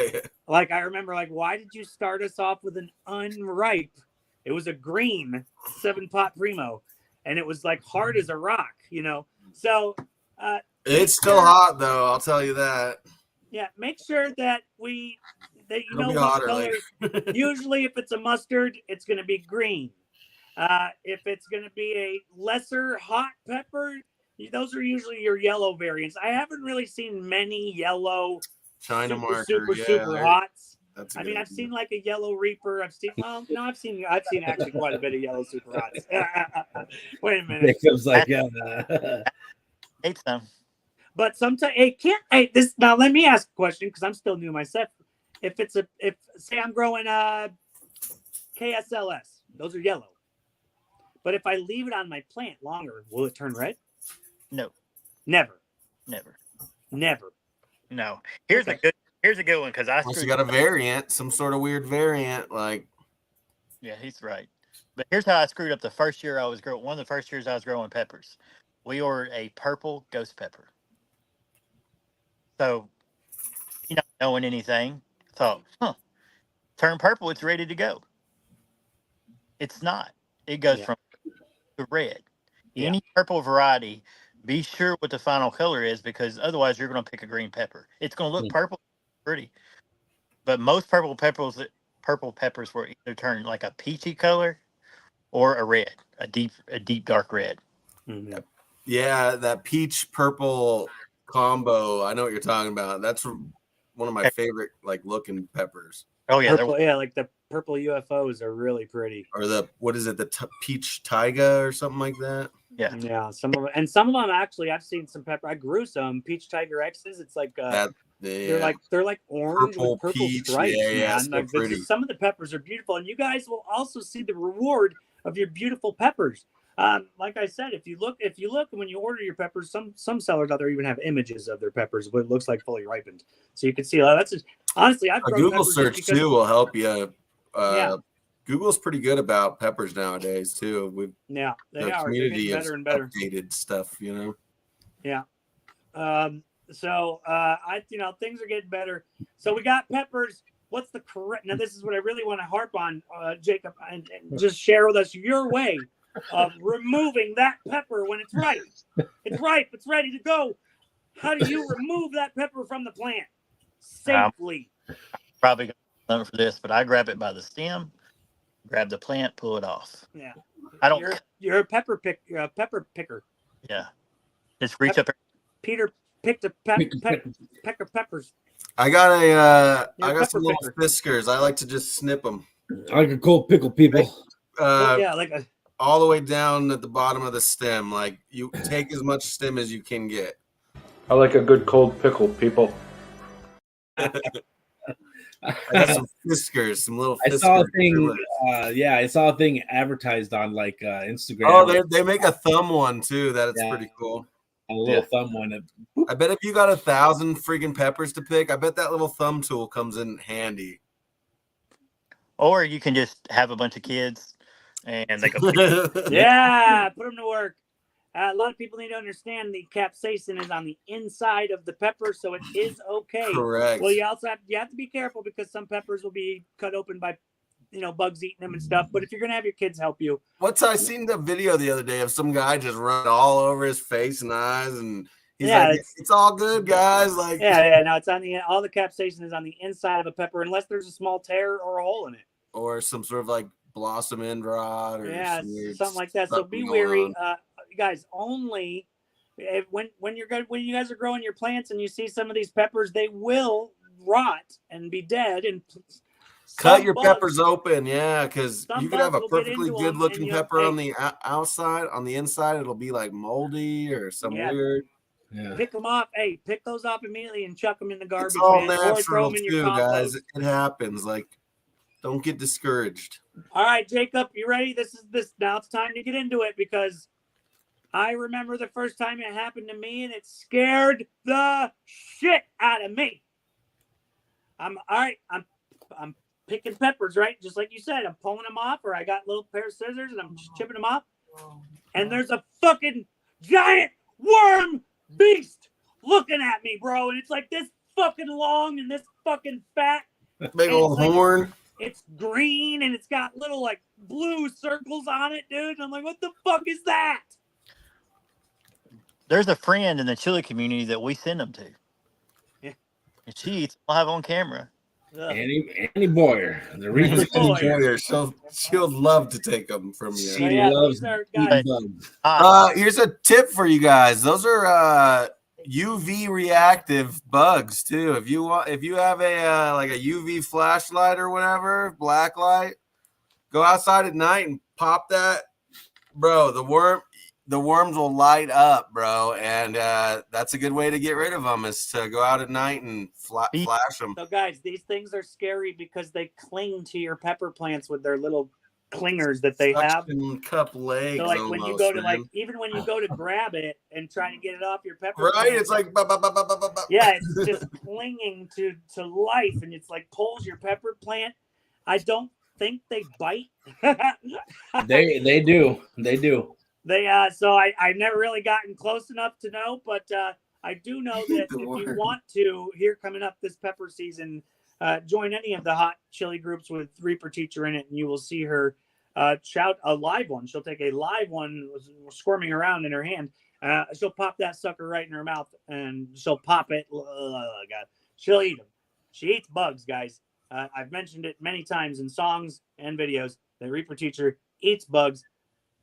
Like, I remember, why did you start us off with an unripe? It was a green 7-pot primo, and it was hard as a rock, So it's still hot though. I'll tell you that. Yeah, make sure that you know what color. Usually, if it's a mustard, it's going to be green. If it's going to be a lesser hot pepper, those are usually your yellow variants. I haven't really seen many yellow China marker, super hots. I've seen a yellow reaper. I've seen actually quite a bit of yellow super hots. Wait a minute. Jacob's Hate them. But sometimes now let me ask a question, because I'm still new myself. If say I'm growing KSLS, those are yellow. But if I leave it on my plant longer, will it turn red? No. Never. Never. Never. No. Here's a good one because I Unless you screwed. got a variant, some sort of weird variant, like. Yeah, he's right. But here's how I screwed up the first year I was growing. One of the first years I was growing peppers, we ordered a purple ghost pepper. So, not knowing anything, thought, turn purple, it's ready to go. It's not. It goes from to red. Yeah. Any purple variety, be sure what the final color is because otherwise you're going to pick a green pepper. It's going to look purple, pretty, but most purple peppers will either turn like a peachy color or a red, a deep dark red. Mm-hmm. Yeah, that peach purple combo. I know what you're talking about. That's one of my favorite like looking peppers. Oh yeah, purple, like the purple UFOs are really pretty. Or the what is it? The peach taiga or something like that. Yeah, yeah. Some of them actually, I've seen some pepper. I grew some peach tiger X's. It's like they're like orange Purple with purple peach. stripes, Yeah, man. Like pretty. some of the peppers are beautiful, and you guys will also see the reward of your beautiful peppers. Like I said, if you look when you order your peppers, some sellers out there even have images of their peppers, what it looks like fully ripened, so you can see. That's just, honestly, I've a Google search too will help you. Google's pretty good about peppers nowadays too. They are. They're Community getting better and better. Updated stuff, Yeah. So things are getting better. So we got peppers. What's the correct? Now this is what I really want to harp on, Jacob, and just share with us your way of removing that pepper when it's ripe. It's ripe. It's ready to go. How do you remove that pepper from the plant safely? Probably going to learn for this, but I grab it by the stem, grab the plant, pull it off. Yeah. I don't. You're a pepper pick. You're a pepper picker. Yeah. Just reach up. Peter picked a peppers. I got some little fiskers. I like to just snip them. I like a cold pickle, people. All the way down at the bottom of the stem. Like you take as much stem as you can get. I like a good cold pickle, people. I got some fiskers, some little fiskers. I saw a thing advertised on like Instagram. Oh, they make a thumb one too. That is pretty cool. A little thumb one. I bet if you got 1,000 freaking peppers to pick, I bet that little thumb tool comes in handy. Or you can just have a bunch of kids and they go. Put them to work. A lot of people need to understand the capsaicin is on the inside of the pepper, so it is okay. Correct. Well, you have to be careful because some peppers will be cut open by, bugs eating them and stuff. But if you're gonna have your kids help you, I seen the video the other day of some guy just running all over his face and eyes, and he's like, "It's all good, guys." Like, no, it's on all the capsaicin is on the inside of a pepper, unless there's a small tear or a hole in it, or some sort of like blossom end rot, or something like that. So be wary, guys. Only when you guys are growing your plants and you see some of these peppers, they will rot and be dead and. Cut your peppers open, because you could have a perfectly good looking pepper on the outside. On the inside, it'll be like moldy or some weird. Yeah. Pick them off. Hey, pick those off immediately and chuck them in the garbage. It's all man, natural too, guys. It happens. Like, don't get discouraged. All right, Jacob, you ready? Now it's time to get into it because I remember the first time it happened to me and it scared the shit out of me. I'm picking peppers, right? Just like you said, I'm pulling them off, or I got a little pair of scissors and I'm just chipping them off. And there's a fucking giant worm beast looking at me, bro. And it's like this fucking long and this fucking fat. Big old horn. It's green and it's got little like blue circles on it, dude. And I'm like, what the fuck is that? There's a friend in the chili community that we send them to. Yeah. And she eats, I'll have on camera. Annie Boyer. The reason she'll love to take them from you. She loves here's a tip for you guys. Those are UV reactive bugs too. If you have a like a UV flashlight or whatever, black light, go outside at night and pop that, bro. The worms will light up, bro, and that's a good way to get rid of them is to go out at night and flash them. So, guys, these things are scary because they cling to your pepper plants with their little clingers that they have. Suction cup legs. So like almost, when you go to man. like, even when you go to grab it and try to get it off your pepper right, plant, it's like yeah, it's just clinging to life, and it's like pulls your pepper plant. I don't think they bite. They do. They so I've never really gotten close enough to know, but I do know that if you want to, here coming up this pepper season, join any of the hot chili groups with Reaper Teacher in it, and you will see her shout a live one. She'll take a live one squirming around in her hand. She'll pop that sucker right in her mouth, and she'll pop it. God, she'll eat them. She eats bugs, guys. I've mentioned it many times in songs and videos. The Reaper Teacher eats bugs.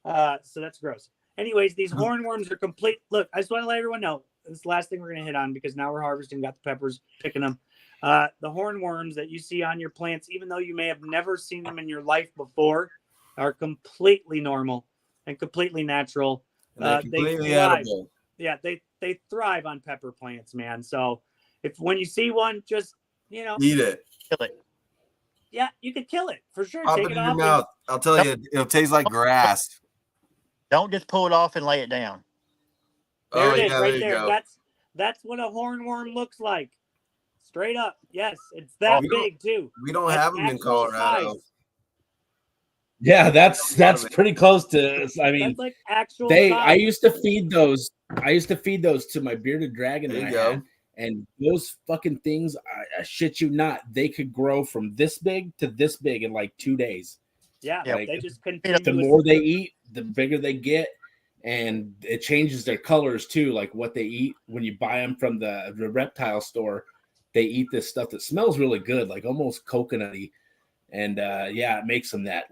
So that's gross. Anyways, these hornworms are complete. Look, I just want to let everyone know this is the last thing we're going to hit on, because now we're harvesting, got the peppers, picking them. The hornworms that you see on your plants, even though you may have never seen them in your life before, are completely normal and completely natural. completely they thrive. edible. Yeah, they thrive on pepper plants, man. So when you see one, just eat it. Kill it. Yeah, you could kill it for sure. Pop Take it it in your off. mouth. I'll tell you, it'll taste like grass. Don't just pull it off and lay it down. There it is, yeah, right there. You there. go. That's what a hornworm looks like. Straight up. Yes, it's that big too. We don't That's have them in actual Colorado. size. Yeah, that's pretty close to. I mean, That's like actual I size. used to feed those. I used to feed those to my bearded dragon There that you I go. had, and those fucking things, I shit you not, they could grow from this big to this big in like 2 days. Yeah, like, they just continue. The more they eat, the bigger they get, and it changes their colors too. Like what they eat when you buy them from the reptile store, they eat this stuff that smells really good, like almost coconutty, and yeah, it makes them that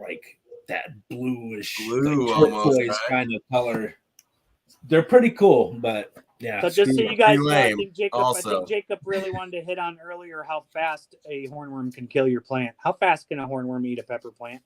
bluish, like turquoise kind of color. They're pretty cool, but yeah. So just so you guys know, I think also. Jacob really wanted to hit on earlier how fast a hornworm can kill your plant. How fast can a hornworm eat a pepper plant?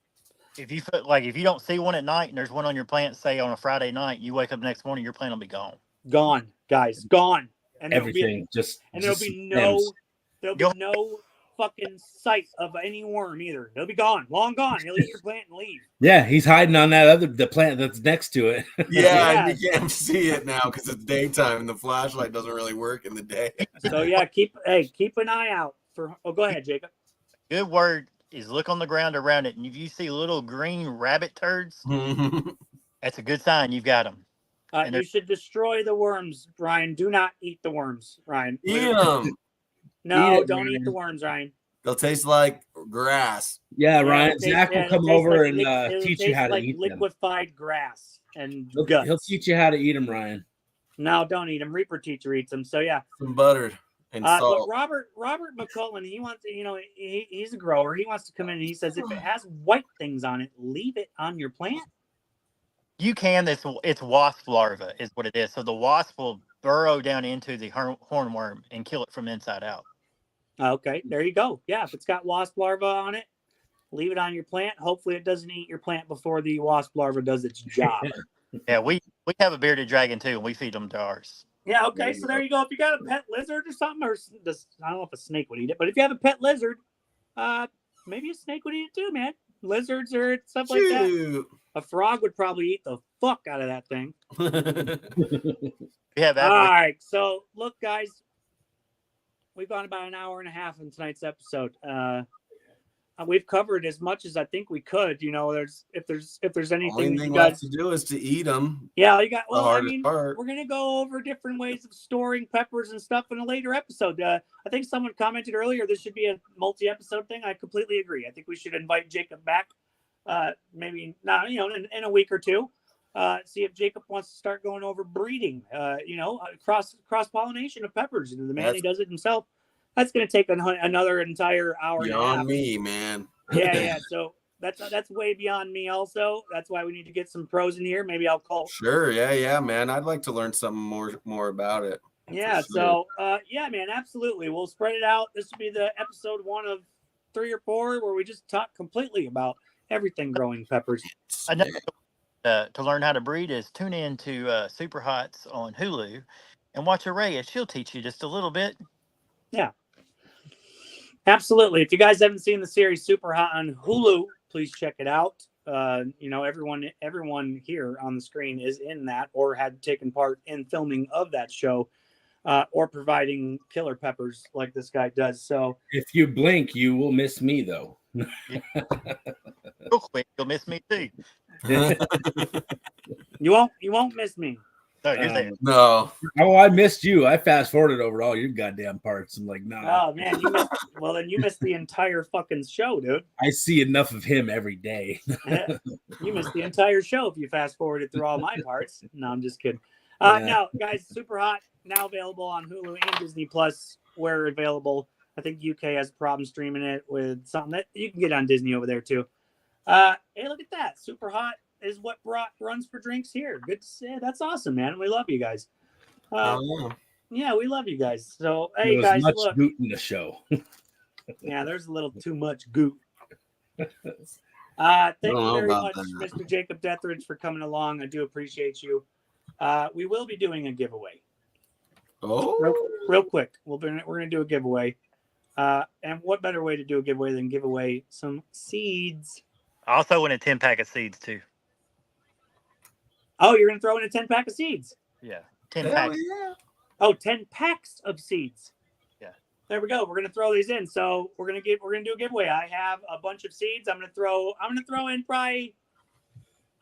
If you don't see one at night and there's one on your plant, say on a Friday night, you wake up next morning, your plant will be gone. Gone, guys, gone. And everything there'll be no fucking sight of any worm either. They'll be gone, long gone. He'll eat your plant and leave. Yeah, he's hiding on the plant that's next to it. Yeah, and you can't see it now because it's daytime and the flashlight doesn't really work in the day. So yeah, keep an eye out for. Oh, go ahead, Jacob. Good word is look on the ground around it, and if you see little green rabbit turds, that's a good sign you've got them. You should destroy the worms, Ryan. Do not eat the worms, Ryan. Eat them. No, don't eat the worms, Ryan. They'll taste like grass. Yeah, Ryan. Zach will come over and teach you how to eat them. Liquefied grass and guts. He'll teach you how to eat them, Ryan. No, don't eat them. Reaper Teacher eats them. So yeah, some butter and salt. But Robert McCullen, he wants, he's a grower. He wants to come in and he says if it has white things on it, leave it on your plant. You can. It's wasp larva is what it is. So the wasp will burrow down into the hornworm and kill it from inside out. Okay, there you go. Yeah, if it's got wasp larva on it, leave it on your plant. Hopefully it doesn't eat your plant before the wasp larva does its job. Yeah, we have a bearded dragon too, and we feed them to ours. Yeah, okay, so there you go. If you got a pet lizard or something, or I don't know if a snake would eat it, but if you have a pet lizard, maybe a snake would eat it too, man. Lizards or stuff like that. A frog would probably eat the fuck out of that thing. Yeah. All right, so look, guys, we've gone about an hour and a half in tonight's episode. We've covered as much as I think we could. If there's anything only thing left to do is to eat them. Yeah, you got. Well, part. We're gonna go over different ways of storing peppers and stuff in a later episode. I think someone commented earlier this should be a multi-episode thing. I completely agree. I think we should invite Jacob back. Maybe not. In a week or two. See if Jacob wants to start going over breeding. Cross pollination of peppers. The man, he does it himself. That's going to take another entire hour and a half. Beyond me, man. Yeah. So that's way beyond me. Also, that's why we need to get some pros in here. Maybe I'll call. Sure. Yeah, man. I'd like to learn something more about it. Yeah. Sure. So, yeah, man. Absolutely. We'll spread it out. This will be the episode 1 of 3 or 4 where we just talk completely about everything growing peppers. Another to learn how to breed is tune in to Superhots on Hulu and watch Araya. She'll teach you just a little bit. Yeah. Absolutely. If you guys haven't seen the series Super Hot on Hulu, please check it out. everyone here on the screen is in that or had taken part in filming of that show, or providing killer peppers like this guy does. So if you blink, you will miss me, though. Real quick, you'll miss me too. you won't miss me. No, you're there. No. Oh, I missed you. I fast forwarded over all your goddamn parts. I'm like, nah. Oh man, you missed the entire fucking show, dude. I see enough of him every day. You missed the entire show if you fast forwarded through all my parts. No, I'm just kidding. No, guys, Superhot now available on Hulu and Disney Plus where available. I think UK has a problem streaming it with something that you can get on Disney over there too. Hey, look at that. Superhot is what brought Runs for Drinks here. Good to see. That's awesome, man. We love you guys. Yeah, we love you guys. So, hey, guys, much look. goot in the show. Yeah, there's a little too much goot. Thank you very much, Mr. Jacob Deathridge, for coming along. I do appreciate you. We will be doing a giveaway. Oh, real quick. We're gonna do a giveaway. And what better way to do a giveaway than give away some seeds? I also win a 10-pack of seeds too. Oh, you're gonna throw in a 10-pack of seeds? Yeah, 10 packs. yeah. Oh, 10 packs of seeds. Yeah. There we go. We're gonna throw these in. So we're gonna do a giveaway. I have a bunch of seeds. I'm gonna throw in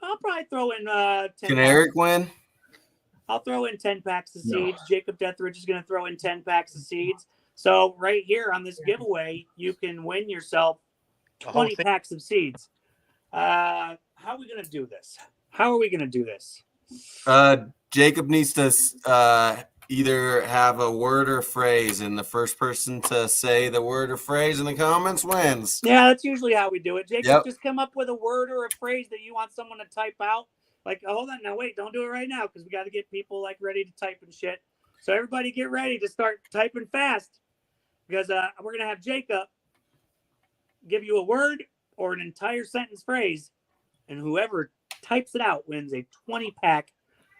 I'll probably throw in 10. Can Eric win? I'll throw in 10 packs of No. seeds. Jacob Deathridge is gonna throw in 10 packs of seeds. So right here on this giveaway, you can win yourself 20 packs of seeds. How are we gonna do this? How are we gonna do this? Jacob needs to either have a word or phrase, and the first person to say the word or phrase in the comments wins. Yeah, that's usually how we do it. Jacob, Yep. just come up with a word or a phrase that you want someone to type out. Like, hold on, now wait, don't do it right now because we got to get people like ready to type and shit. So everybody get ready to start typing fast because we're gonna have Jacob give you a word or an entire sentence phrase, and whoever types it out wins a 20-pack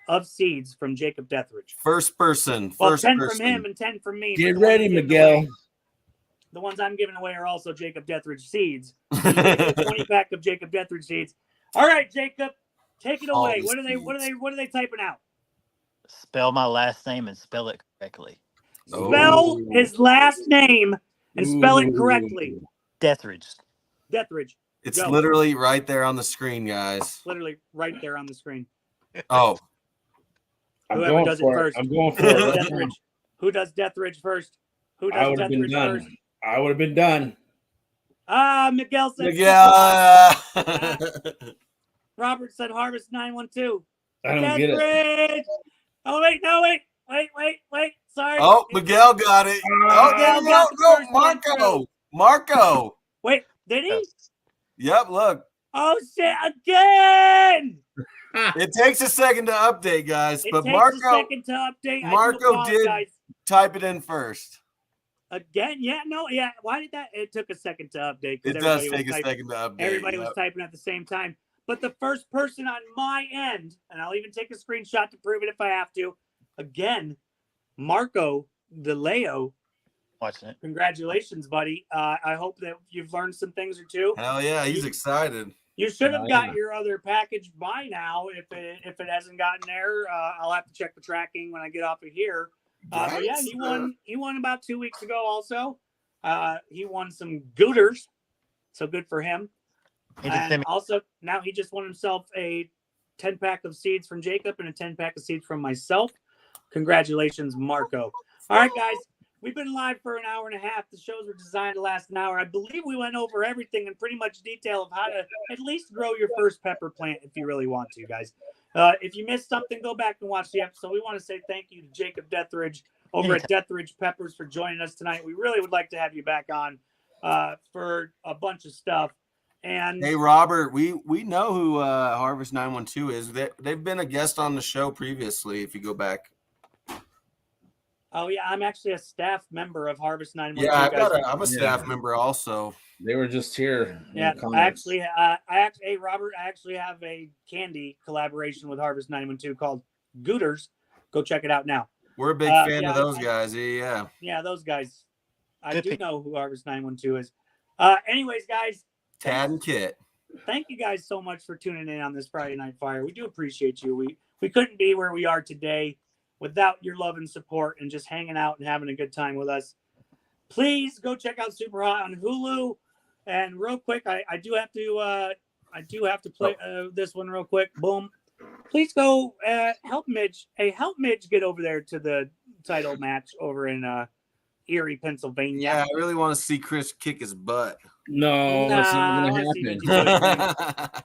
of seeds from Jacob Deathridge. First person. Well, First 10 person. from him and 10 from me. Get but the ones ready, I'm giving Miguel. away- the ones I'm giving away are also Jacob Deathridge seeds. So you get a 20-pack of Jacob Deathridge seeds. All right, Jacob, take it away. What are they typing out? Spell my last name and spell it correctly. Spell his last name and spell it correctly. Deathridge. Deathridge. It's Go. literally right there on the screen, guys. Literally right there on the screen. Oh, Whoever going does it for first. I'm going for it. Deathridge. Who does Deathridge first? Who I does would have been Deathridge done. first? I would have been done. Miguel said yeah. Robert said Harvest 912. I don't get it. Deathridge. Oh, wait, no, wait. Sorry. Oh, Miguel got it. Oh, there you Miguel go. got the Go, first one Marco. Marco. Wait, did he? Yep, look. Oh, shit, again. It takes a second to update, guys, It but takes Marco a second to update. Marco did I do apologize. type it in first. Again, yeah, no, yeah. Why did that? It took a second to update. 'cause It does everybody was take a typing- second to update. Everybody yep. was typing at the same time. But the first person on my end, and I'll even take a screenshot to prove it if I have to. Again, Marco DeLeo. Watching it. Congratulations, buddy. I hope that you've learned some things or two. Hell yeah, he's excited. You should have Oh, got yeah. your other package by now. If it hasn't gotten there, I'll have to check the tracking when I get off of here. But yeah, he won about 2 weeks ago. Also, he won some Gooters, so good for him. He just sent And me- also, now he just won himself a 10-pack of seeds from Jacob and a 10-pack of seeds from myself. Congratulations, Marco. All right, guys. We've been live for an hour and a half. The shows were designed to last an hour. I believe we went over everything in pretty much detail of how to at least grow your first pepper plant if you really want to, guys. If you missed something, go back and watch the episode. We want to say thank you to Jacob Deathridge over at Deathridge Peppers for joining us tonight. We really would like to have you back on for a bunch of stuff. And Hey, Robert, we know who Harvest 912 is. They've been a guest on the show previously, if you go back. oh yeah, I'm actually a staff member of Harvest 912. Yeah, I'm a staff member also. They were just here. in Yeah, the I comments. actually, hey Robert, I actually have a candy collaboration with Harvest 912 called Gooters. Go check it out now. We're a big fan yeah, of those guys. Yeah. Yeah, those guys. I Good do pick. know who Harvest 912 is. Anyways, guys, Tad and Kit. thank you guys so much for tuning in on this Friday Night Fire. We do appreciate you. We couldn't be where we are today without your love and support and just hanging out and having a good time with us. Please go check out Superhot on Hulu. And real quick, I do have to play this one real quick. Boom. Please go help Midge. Hey, help Midge get over there to the title match over in Erie, Pennsylvania. Yeah, I really want to see Chris kick his butt. No, that's not going to happen.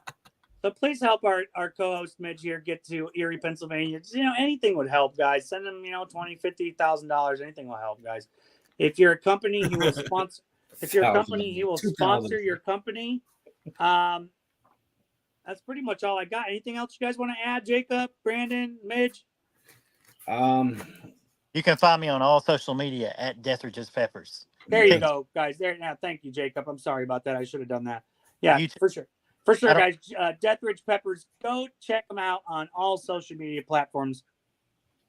So please help our co-host Midge here get to Erie, Pennsylvania. Anything would help, guys. Send them, $20,000, $50,000. Anything will help, guys. If you're a company, he will sponsor. If you're a company, he will sponsor your company. That's pretty much all I got. Anything else you guys want to add, Jacob, Brandon, Midge? You can find me on all social media at Deathridge's Peppers. There you go, guys. There now. Thank you, Jacob. I'm sorry about that. I should have done that. Yeah, for sure. For sure, guys. Deathridge Peppers. Go check them out on all social media platforms,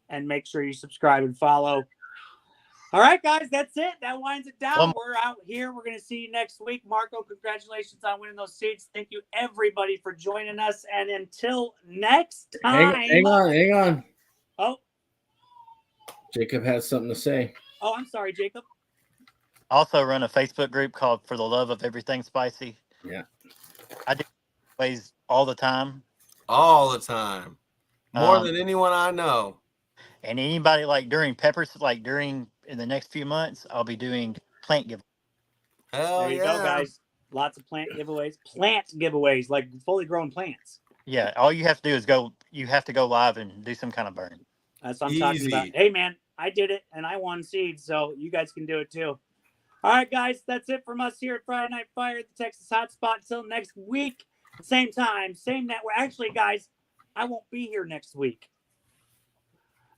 and make sure you subscribe and follow. All right, guys, that's it. That winds it down. We're out here. We're going to see you next week. Marco, congratulations on winning those seats. Thank you, everybody, for joining us. And until next time. Hang on. Oh. Jacob has something to say. Oh, I'm sorry, Jacob. I also run a Facebook group called For the Love of Everything Spicy. Yeah. I do ways all the time. All the time. More than anyone I know. And anybody during Peppers, in the next few months, I'll be doing plant giveaways. There you go, guys. Lots of plant giveaways. Plant giveaways, like fully grown plants. Yeah, all you have to do is you have to go live and do some kind of burn. That's what I'm talking about. Hey, man, I did it, and I won seeds, so you guys can do it, too. All right, guys, that's it from us here at Friday Night Fire, the Texas Hotspot. Until next week, same time, same network. Actually, guys, I won't be here next week.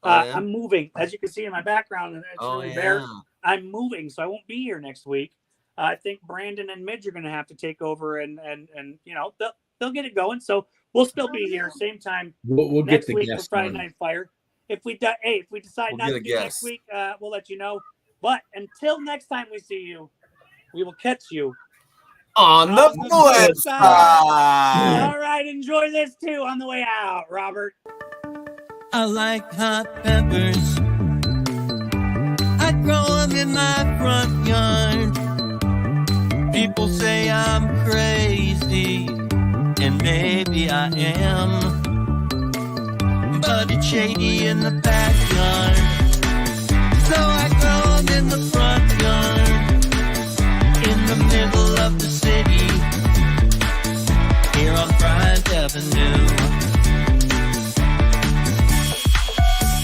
I'm moving, as you can see in my background, and it's really bare. I'm moving, so I won't be here next week. I think Brandon and Midge are going to have to take over, and they'll get it going. So we'll still be here, same time. We'll next get the week guest for Friday on. Night Fire. If we decide not to do next week, we'll let you know. But until next time we see you, we will catch you on the flip side. All right, enjoy this too on the way out, Robert. I like hot peppers. I grow them in my front yard. People say I'm crazy, and maybe I am. But it's shady in the backyard, so I grow them in the front yard, in the middle of the city, here on Bryant Avenue.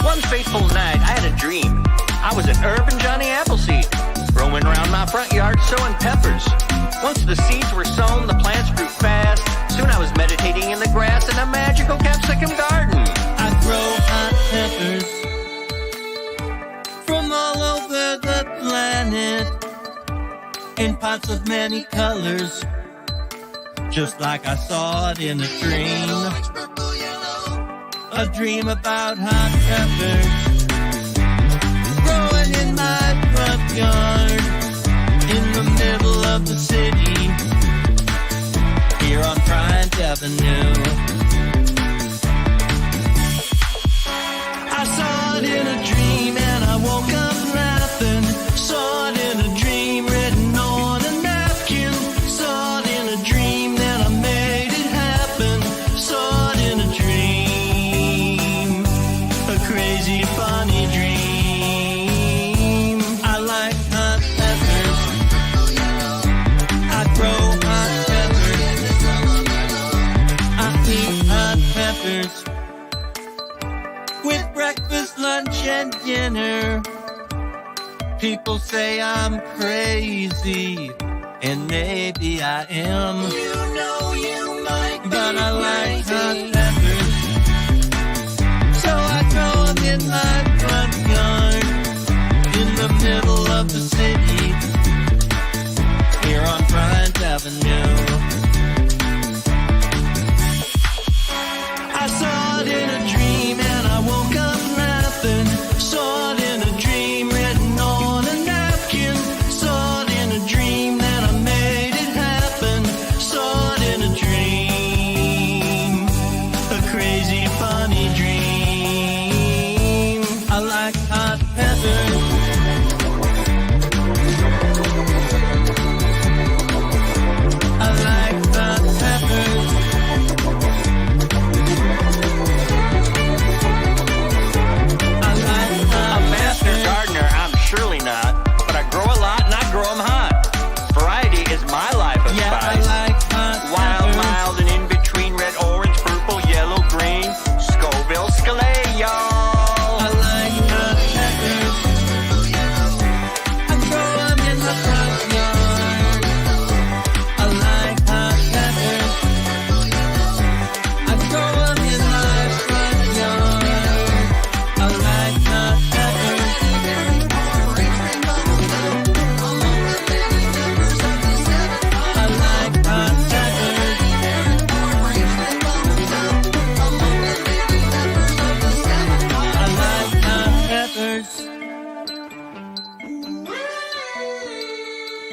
One fateful night, I had a dream. I was an urban Johnny Appleseed, roaming around my front yard sowing peppers. Once the seeds were sown, the plants grew fast. Soon I was meditating in the grass in a magical capsicum garden. I grow hot peppers from all over the planet, in pots of many colors, just like I saw it in a dream. A dream about hot peppers growing in my front yard, in the middle of the city, here on Bryant Avenue. I saw it in a dream and I woke up laughing. Saw it in a dream written on a napkin. Saw it in a dream, then I made it happen. Saw it in a dream, a crazy funny dream. I like hot peppers. I grow hot peppers. I eat hot peppers with breakfast, lunch, and dinner. People say I'm crazy, and maybe I am. But I like hot peppers, so I grow them in my front yard, in the middle of the city, here on Bryant Avenue. I saw it in a dream and I woke up laughing. Saw it in a dream written on a napkin. Saw it in a dream, then I made it happen. Saw it in a dream. peppers.